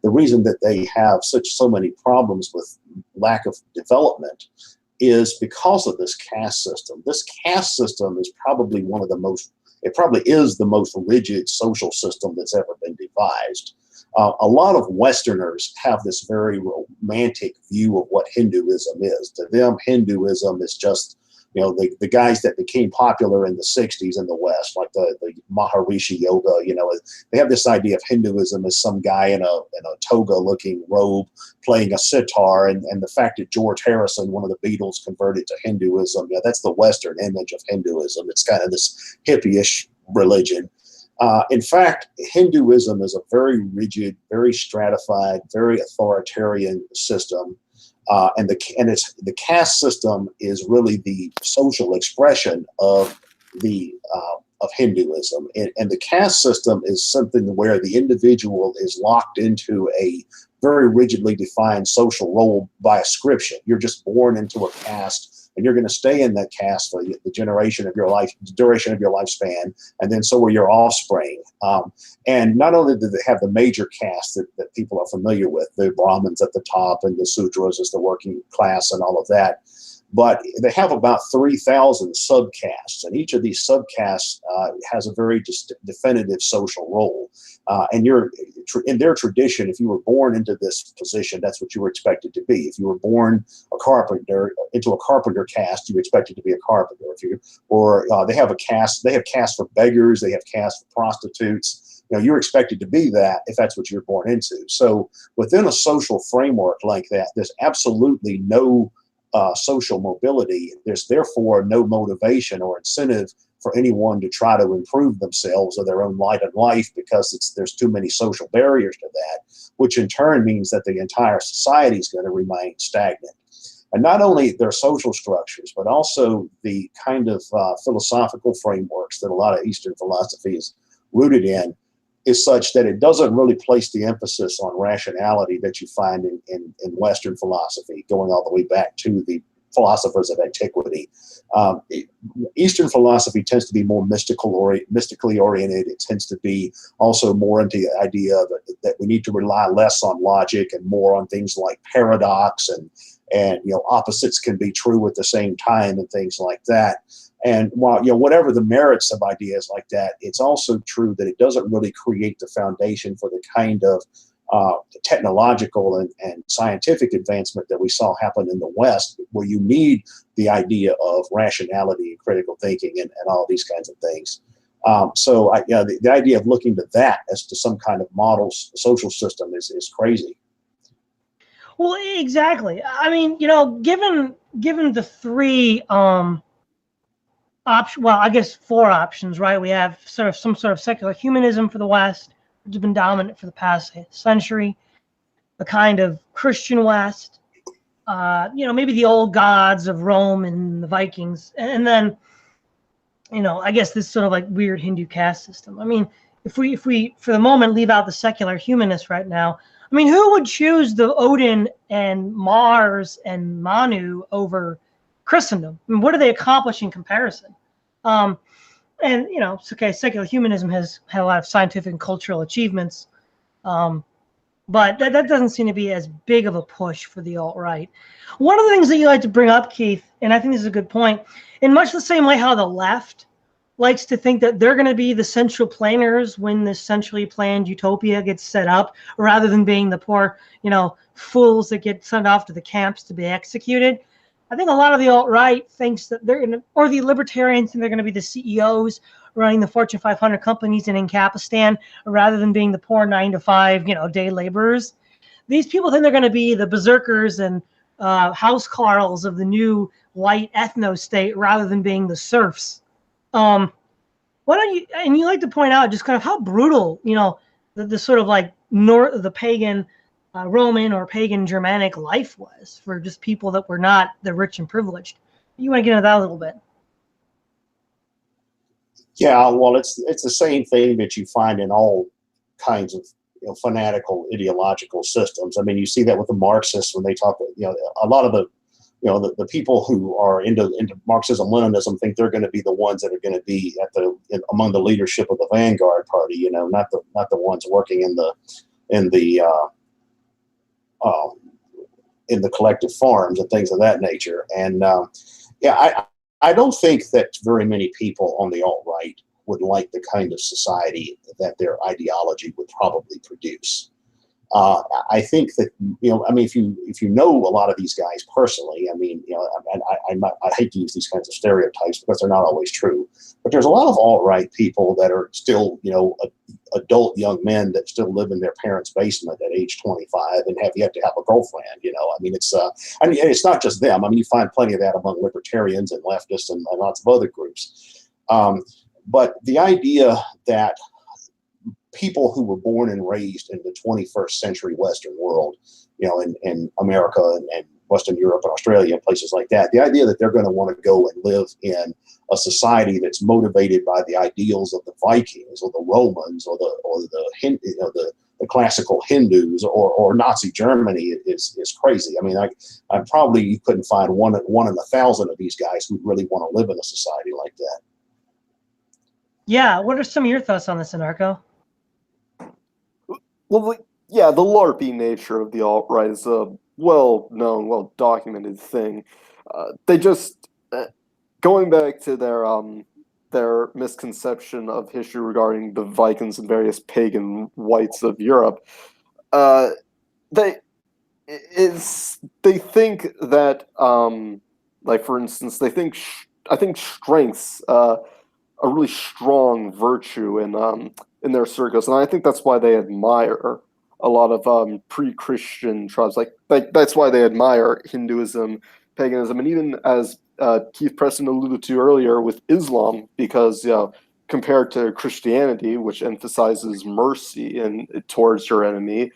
the reason that they have so many problems with lack of development is because of this caste system. This caste system is probably it probably is the most rigid social system that's ever been devised. A lot of Westerners have this very romantic view of what Hinduism is. To them, Hinduism is just the guys that became popular in the 60s in the West, like the Maharishi Yoga, they have this idea of Hinduism as some guy in a toga-looking robe playing a sitar, and the fact that George Harrison, one of the Beatles, converted to Hinduism, that's the Western image of Hinduism. It's kind of this hippie-ish religion. In fact, Hinduism is a very rigid, very stratified, very authoritarian system. And the caste system is really the social expression of Hinduism, and the caste system is something where the individual is locked into a very rigidly defined social role by ascription. You're just born into a caste, and you're going to stay in that caste for the duration of your lifespan, and then so are your offspring. And not only do they have the major castes that people are familiar with, the Brahmins at the top and the Sudras as the working class and all of that, but they have about 3,000 subcastes, and each of these subcastes has a very definitive social role. And in their tradition, if you were born into this position, that's what you were expected to be. If you were born a carpenter into a carpenter caste, you were expected to be a carpenter. They have castes for beggars, they have castes for prostitutes. You're expected to be that if that's what you're born into. So within a social framework like that, there's absolutely no social mobility. There's therefore no motivation or incentive for anyone to try to improve themselves or their own light in life, because there's too many social barriers to that, which in turn means that the entire society is going to remain stagnant. And not only their social structures, but also the kind of philosophical frameworks that a lot of Eastern philosophy is rooted in is such that it doesn't really place the emphasis on rationality that you find in Western philosophy, going all the way back to the philosophers of antiquity. Eastern philosophy tends to be more mystically oriented. It tends to be also more into the idea that we need to rely less on logic and more on things like paradox and opposites can be true at the same time and things like that. And while whatever the merits of ideas like that, it's also true that it doesn't really create the foundation for the kind of technological and scientific advancement that we saw happen in the West, where you need the idea of rationality and critical thinking and all these kinds of things. The idea of looking to that as to some kind of model social system is crazy. Well, exactly. I mean, given the three I guess 4 options, right? We have some sort of secular humanism for the West, which has been dominant for the past century, a kind of Christian West, maybe the old gods of Rome and the Vikings, and then, I guess this sort of like weird Hindu caste system. I mean, if we for the moment leave out the secular humanists right now, I mean, who would choose the Odin and Mars and Manu over Christendom? I mean, what do they accomplish in comparison? And it's okay. Secular humanism has had a lot of scientific and cultural achievements, But that doesn't seem to be as big of a push for the alt-right. One of the things that you like to bring up, Keith, and I think this is a good point, in much the same way how the left likes to think that they're going to be the central planners when this centrally planned utopia gets set up, rather than being the poor, fools that get sent off to the camps to be executed. I think a lot of the alt-right thinks that they're going to, or the libertarians think they're going to be the CEOs running the Fortune 500 companies in Incapistan, rather than being the poor 9-to-5, day laborers. These people think they're going to be the berserkers and housecarls of the new white ethno-state, rather than being the serfs. Why don't you? And you like to point out just kind of how brutal, the sort of like the pagan Roman or pagan Germanic life was for just people that were not the rich and privileged. You want to get into that a little bit? Yeah, well, it's the same thing that you find in all kinds of fanatical ideological systems. I mean, you see that with the Marxists when they talk. A lot of the people who are into Marxism, Leninism think they're going to be the ones that are going to be among the leadership of the vanguard party. Not the ones working in the collective farms and things of that nature. And I don't think that very many people on the alt-right would like the kind of society that their ideology would probably produce. I think that, if you know a lot of these guys personally, I hate to use these kinds of stereotypes because they're not always true, but there's a lot of alt-right people that are still, adult young men that still live in their parents' basement at age 25 and have yet to have a girlfriend. It's not just them. You find plenty of that among libertarians and leftists and lots of other groups. But the idea that people who were born and raised in the 21st century Western world, in America and Western Europe and Australia and places like that, the idea that they're going to want to go and live in a society that's motivated by the ideals of the Vikings or the Romans or the classical Hindus or Nazi Germany is crazy. I probably you couldn't find one in 1,000 of these guys who really want to live in a society like that. Yeah, what are some of your thoughts on this, Anarcho? Well, yeah, the LARPy nature of the alt-right is a well-known, well-documented thing. They just, going back to their misconception of history regarding the Vikings and various pagan whites of Europe, they think that, like for instance, I think strength's a really strong virtue in their circles, and I think that's why they admire a lot of pre-Christian tribes. Like that's why they admire Hinduism, paganism, and even as Keith Preston alluded to earlier with Islam, because compared to Christianity, which emphasizes mercy and towards your enemy,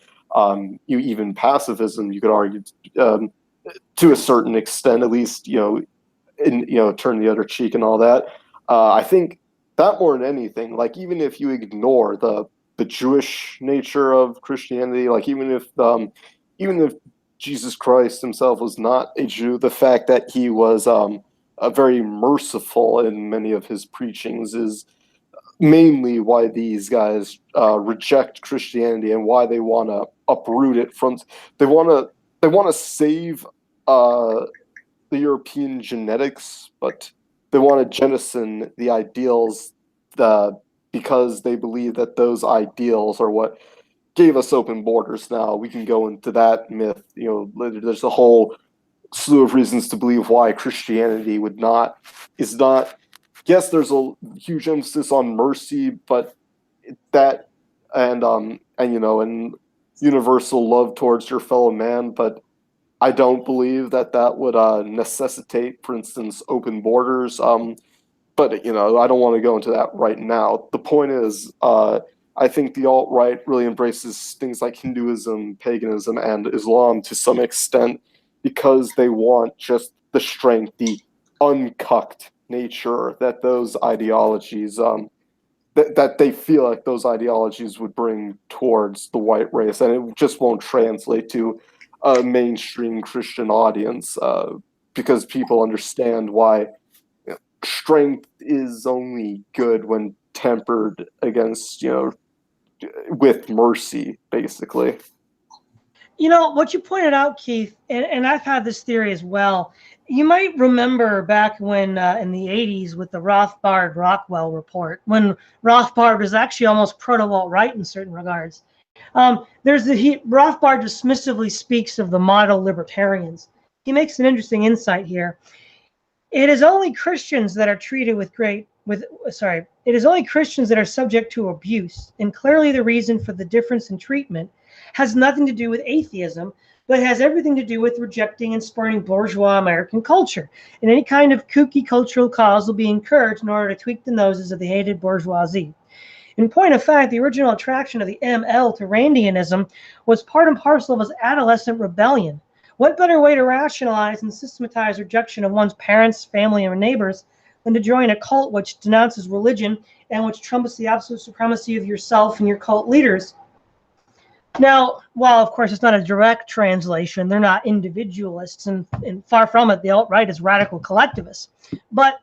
even pacifism, you could argue to a certain extent, at least turn the other cheek and all that. I think that more than anything, like even if you ignore the Jewish nature of Christianity, like even if Jesus Christ himself was not a Jew, the fact that he was very merciful in many of his preachings is mainly why these guys reject Christianity and why they want to uproot it from. They want to save the European genetics, but they want to jettison the ideals because they believe that those ideals are what gave us open borders. Now we can go into that myth. There's a whole slew of reasons to believe why Christianity is not. Yes, there's a huge emphasis on mercy, but that and universal love towards your fellow man, but I don't believe that would necessitate, for instance, open borders. But I don't want to go into that right now. The point is, I think the alt-right really embraces things like Hinduism, paganism, and Islam to some extent because they want just the strength, the uncucked nature that those ideologies, that they feel like those ideologies would bring towards the white race, and it just won't translate to a mainstream Christian audience because people understand why strength is only good when tempered against, with mercy, basically. You know, what you pointed out, Keith, and I've had this theory as well. You might remember back when in the 80s with the Rothbard-Rockwell report, when Rothbard was actually almost proto-alt-right in certain regards. Rothbard dismissively speaks of the model libertarians. He makes an interesting insight here. It is only Christians that are treated it is only Christians that are subject to abuse, and clearly the reason for the difference in treatment has nothing to do with atheism, but has everything to do with rejecting and spurning bourgeois American culture. And any kind of kooky cultural cause will be encouraged in order to tweak the noses of the hated bourgeoisie. In point of fact, the original attraction of the ML to Randianism was part and parcel of his adolescent rebellion. What better way to rationalize and systematize rejection of one's parents, family, and neighbors than to join a cult which denounces religion and which trumpets the absolute supremacy of yourself and your cult leaders? Now, while of course it's not a direct translation, they're not individualists, and far from it, the alt-right is radical collectivists. But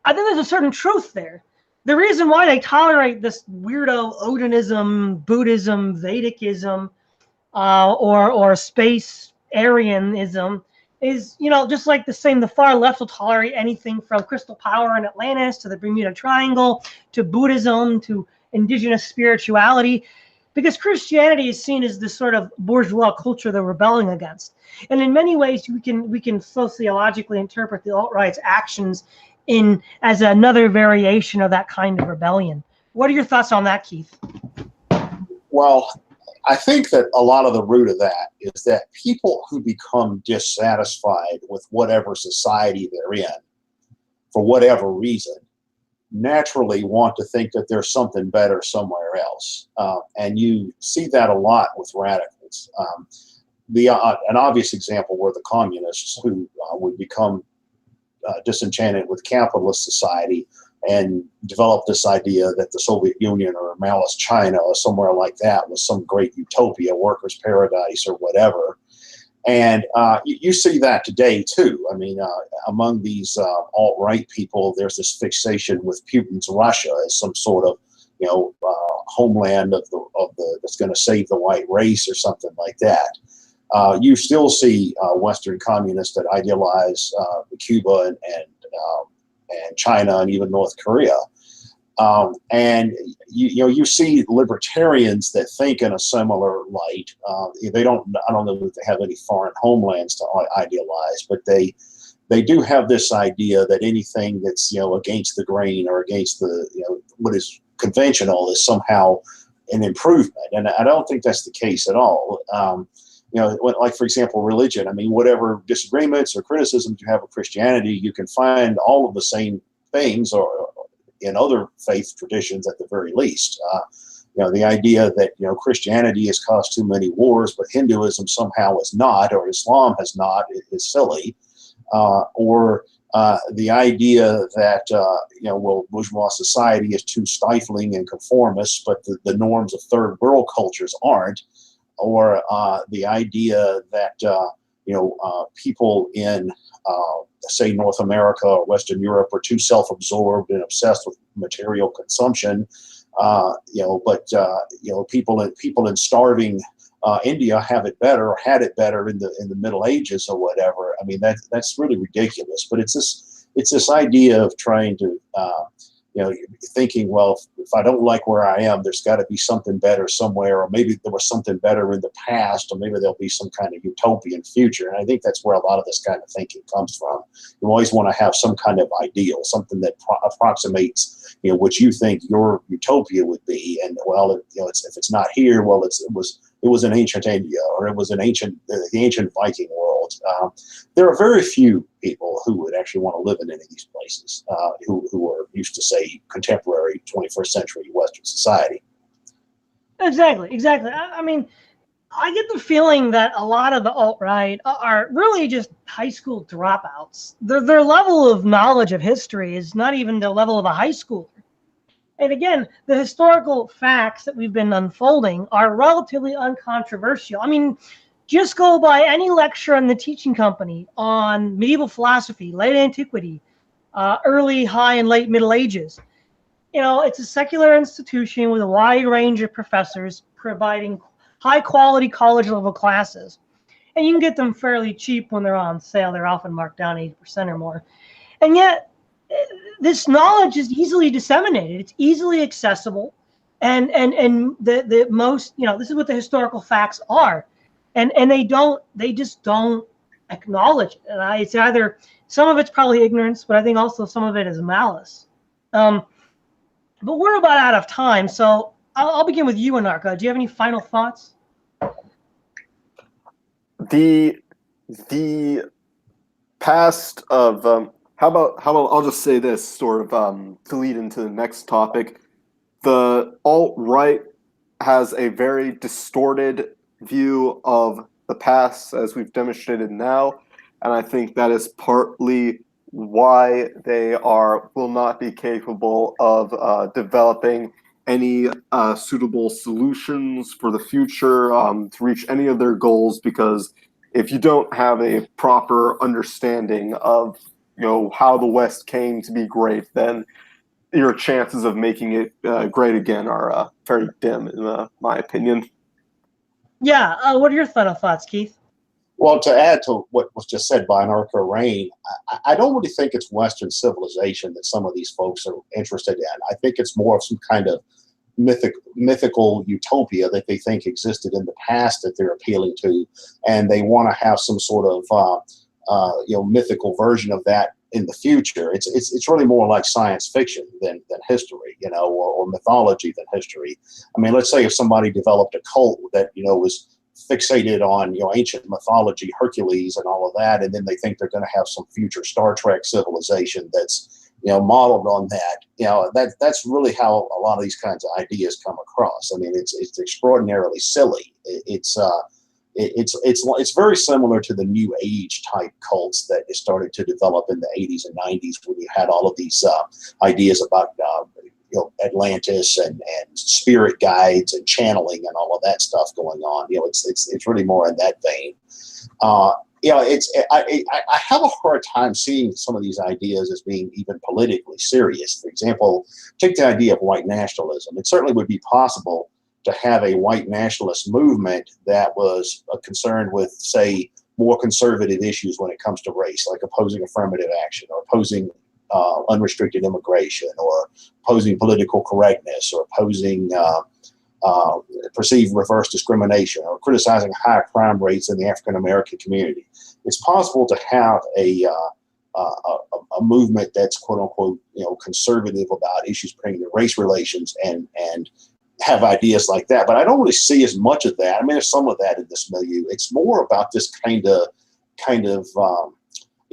I think there's a certain truth there. The reason why they tolerate this weirdo Odinism, Buddhism, Vedicism, or space Aryanism is, just like the far left will tolerate anything from crystal power in Atlantis to the Bermuda Triangle to Buddhism to indigenous spirituality, because Christianity is seen as this sort of bourgeois culture they're rebelling against. And in many ways, we can sociologically interpret the alt-right's actions as another variation of that kind of rebellion. What are your thoughts on that, Keith? Well, I think that a lot of the root of that is that people who become dissatisfied with whatever society they're in, for whatever reason, naturally want to think that there's something better somewhere else. And you see that a lot with radicals. An obvious example were the communists who would become disenchanted with capitalist society and developed this idea that the Soviet Union or Maoist China or somewhere like that was some great utopia, workers' paradise or whatever. And you see that today too. I mean, among these alt-right people, there's this fixation with Putin's Russia as some sort of, homeland of the that's going to save the white race or something like that. You still see Western communists that idealize Cuba and China and even North Korea. And you see libertarians that think in a similar light. I don't know that they have any foreign homelands to idealize, but they do have this idea that anything that's against the grain or against the what is conventional is somehow an improvement, and I don't think that's the case at all. Like for example, religion. I mean, whatever disagreements or criticisms you have of Christianity, you can find all of the same things or in other faith traditions at the very least. The idea that Christianity has caused too many wars, but Hinduism somehow is not, or Islam has not, is silly. Or the idea that bourgeois society is too stifling and conformist, but the norms of third world cultures aren't. Or the idea that people in say North America or Western Europe are too self-absorbed and obsessed with material consumption, but people in starving India have it better or had it better in the Middle Ages or whatever. I mean, that's really ridiculous. But it's this idea of trying to thinking, well, if I don't like where I am, there's got to be something better somewhere, or maybe there was something better in the past, or maybe there'll be some kind of utopian future. And I think that's where a lot of this kind of thinking comes from. You always want to have some kind of ideal, something that approximates, what you think your utopia would be. And well, if it's not here, well, it was in ancient India, or it was the ancient Viking world. There are very few people who would actually want to live in any of these places, who are used to, say, contemporary 21st century Western society. Exactly. I mean, I get the feeling that a lot of the alt-right are really just high school dropouts. Their level of knowledge of history is not even the level of a high schooler. And again, the historical facts that we've been unfolding are relatively uncontroversial. I mean, just go by any lecture in the teaching company on medieval philosophy, late antiquity, early, high, and late Middle Ages. It's a secular institution with a wide range of professors providing high quality college level classes. And you can get them fairly cheap when they're on sale. They're often marked down 80% or more. And yet, this knowledge is easily disseminated. It's easily accessible. And the most, this is what the historical facts are. And they just don't acknowledge it. And it's either, some of it's probably ignorance, but I think also some of it is malice. But we're about out of time. So I'll begin with you, Anarcho. Do you have any final thoughts? The past of how about I'll just say this sort of to lead into the next topic. The alt-right has a very distorted view of the past, as we've demonstrated now, and I think that is partly why they will not be capable of developing any suitable solutions for the future to reach any of their goals, because if you don't have a proper understanding of how the West came to be great, then your chances of making it great again are very dim, in my opinion. Yeah, what are your final thoughts, Keith? Well, to add to what was just said by Anarcho Rain, I don't really think it's Western civilization that some of these folks are interested in. I think it's more of some kind of mythical utopia that they think existed in the past that they're appealing to, and they want to have some sort of mythical version of that in the future. It's really more like science fiction than history, or mythology than history. I mean, let's say if somebody developed a cult that was fixated on ancient mythology, Hercules and all of that, and then they think they're going to have some future Star Trek civilization that's modeled on that. That's really how a lot of these kinds of ideas come across. I mean, it's extraordinarily silly. It's very similar to the New Age type cults that started to develop in the 80s and 90s, when you had all of these ideas about Atlantis and spirit guides and channeling and all of that stuff going on. It's really more in that vein. I have a hard time seeing some of these ideas as being even politically serious. For example, take the idea of white nationalism. It certainly would be possible to have a white nationalist movement that was concerned with, say, more conservative issues when it comes to race, like opposing affirmative action, or opposing unrestricted immigration, or opposing political correctness, or opposing perceived reverse discrimination, or criticizing high crime rates in the African American community. It's possible to have a movement that's quote unquote conservative about issues pertaining to race relations and have ideas like that. But I don't really see as much of that. I mean, there's some of that in this milieu. It's more about this kind of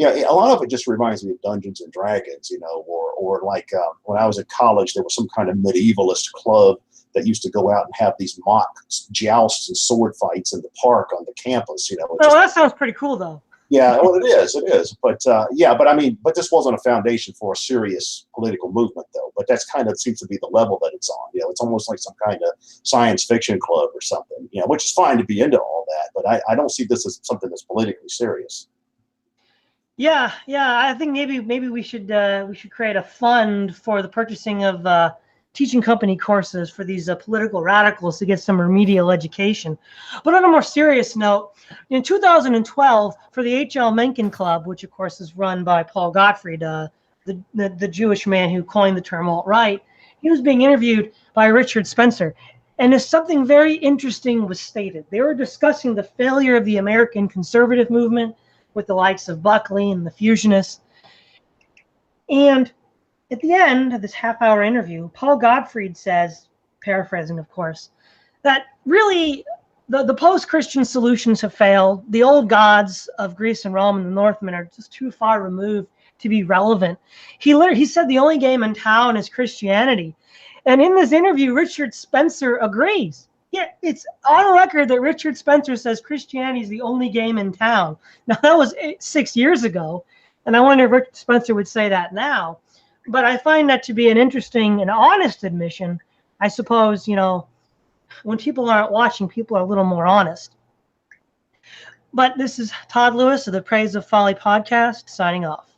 a lot of it just reminds me of Dungeons and Dragons, or like when I was at college, there was some kind of medievalist club that used to go out and have these mock jousts and sword fights in the park on the campus. That sounds pretty cool, though. Yeah, well, it is. But but this wasn't a foundation for a serious political movement, though. But that's kind of seems to be the level that it's on. It's almost like some kind of science fiction club or something. Which is fine to be into all that, but I don't see this as something that's politically serious. Yeah. I think maybe we should create a fund for the purchasing of teaching company courses for these political radicals to get some remedial education. But on a more serious note, in 2012, for the H.L. Mencken Club, which of course is run by Paul Gottfried, the Jewish man who coined the term alt-right, he was being interviewed by Richard Spencer. And there's something very interesting was stated. They were discussing the failure of the American conservative movement with the likes of Buckley and the Fusionists. And at the end of this half-hour interview, Paul Gottfried says, paraphrasing of course, that really the post-Christian solutions have failed. The old gods of Greece and Rome and the Northmen are just too far removed to be relevant. He said the only game in town is Christianity. And in this interview, Richard Spencer agrees. Yeah, it's on record that Richard Spencer says Christianity is the only game in town. Now, that was 6 years ago, and I wonder if Richard Spencer would say that now. But I find that to be an interesting and honest admission. I suppose, when people aren't watching, people are a little more honest. But this is Todd Lewis of the Praise of Folly podcast, signing off.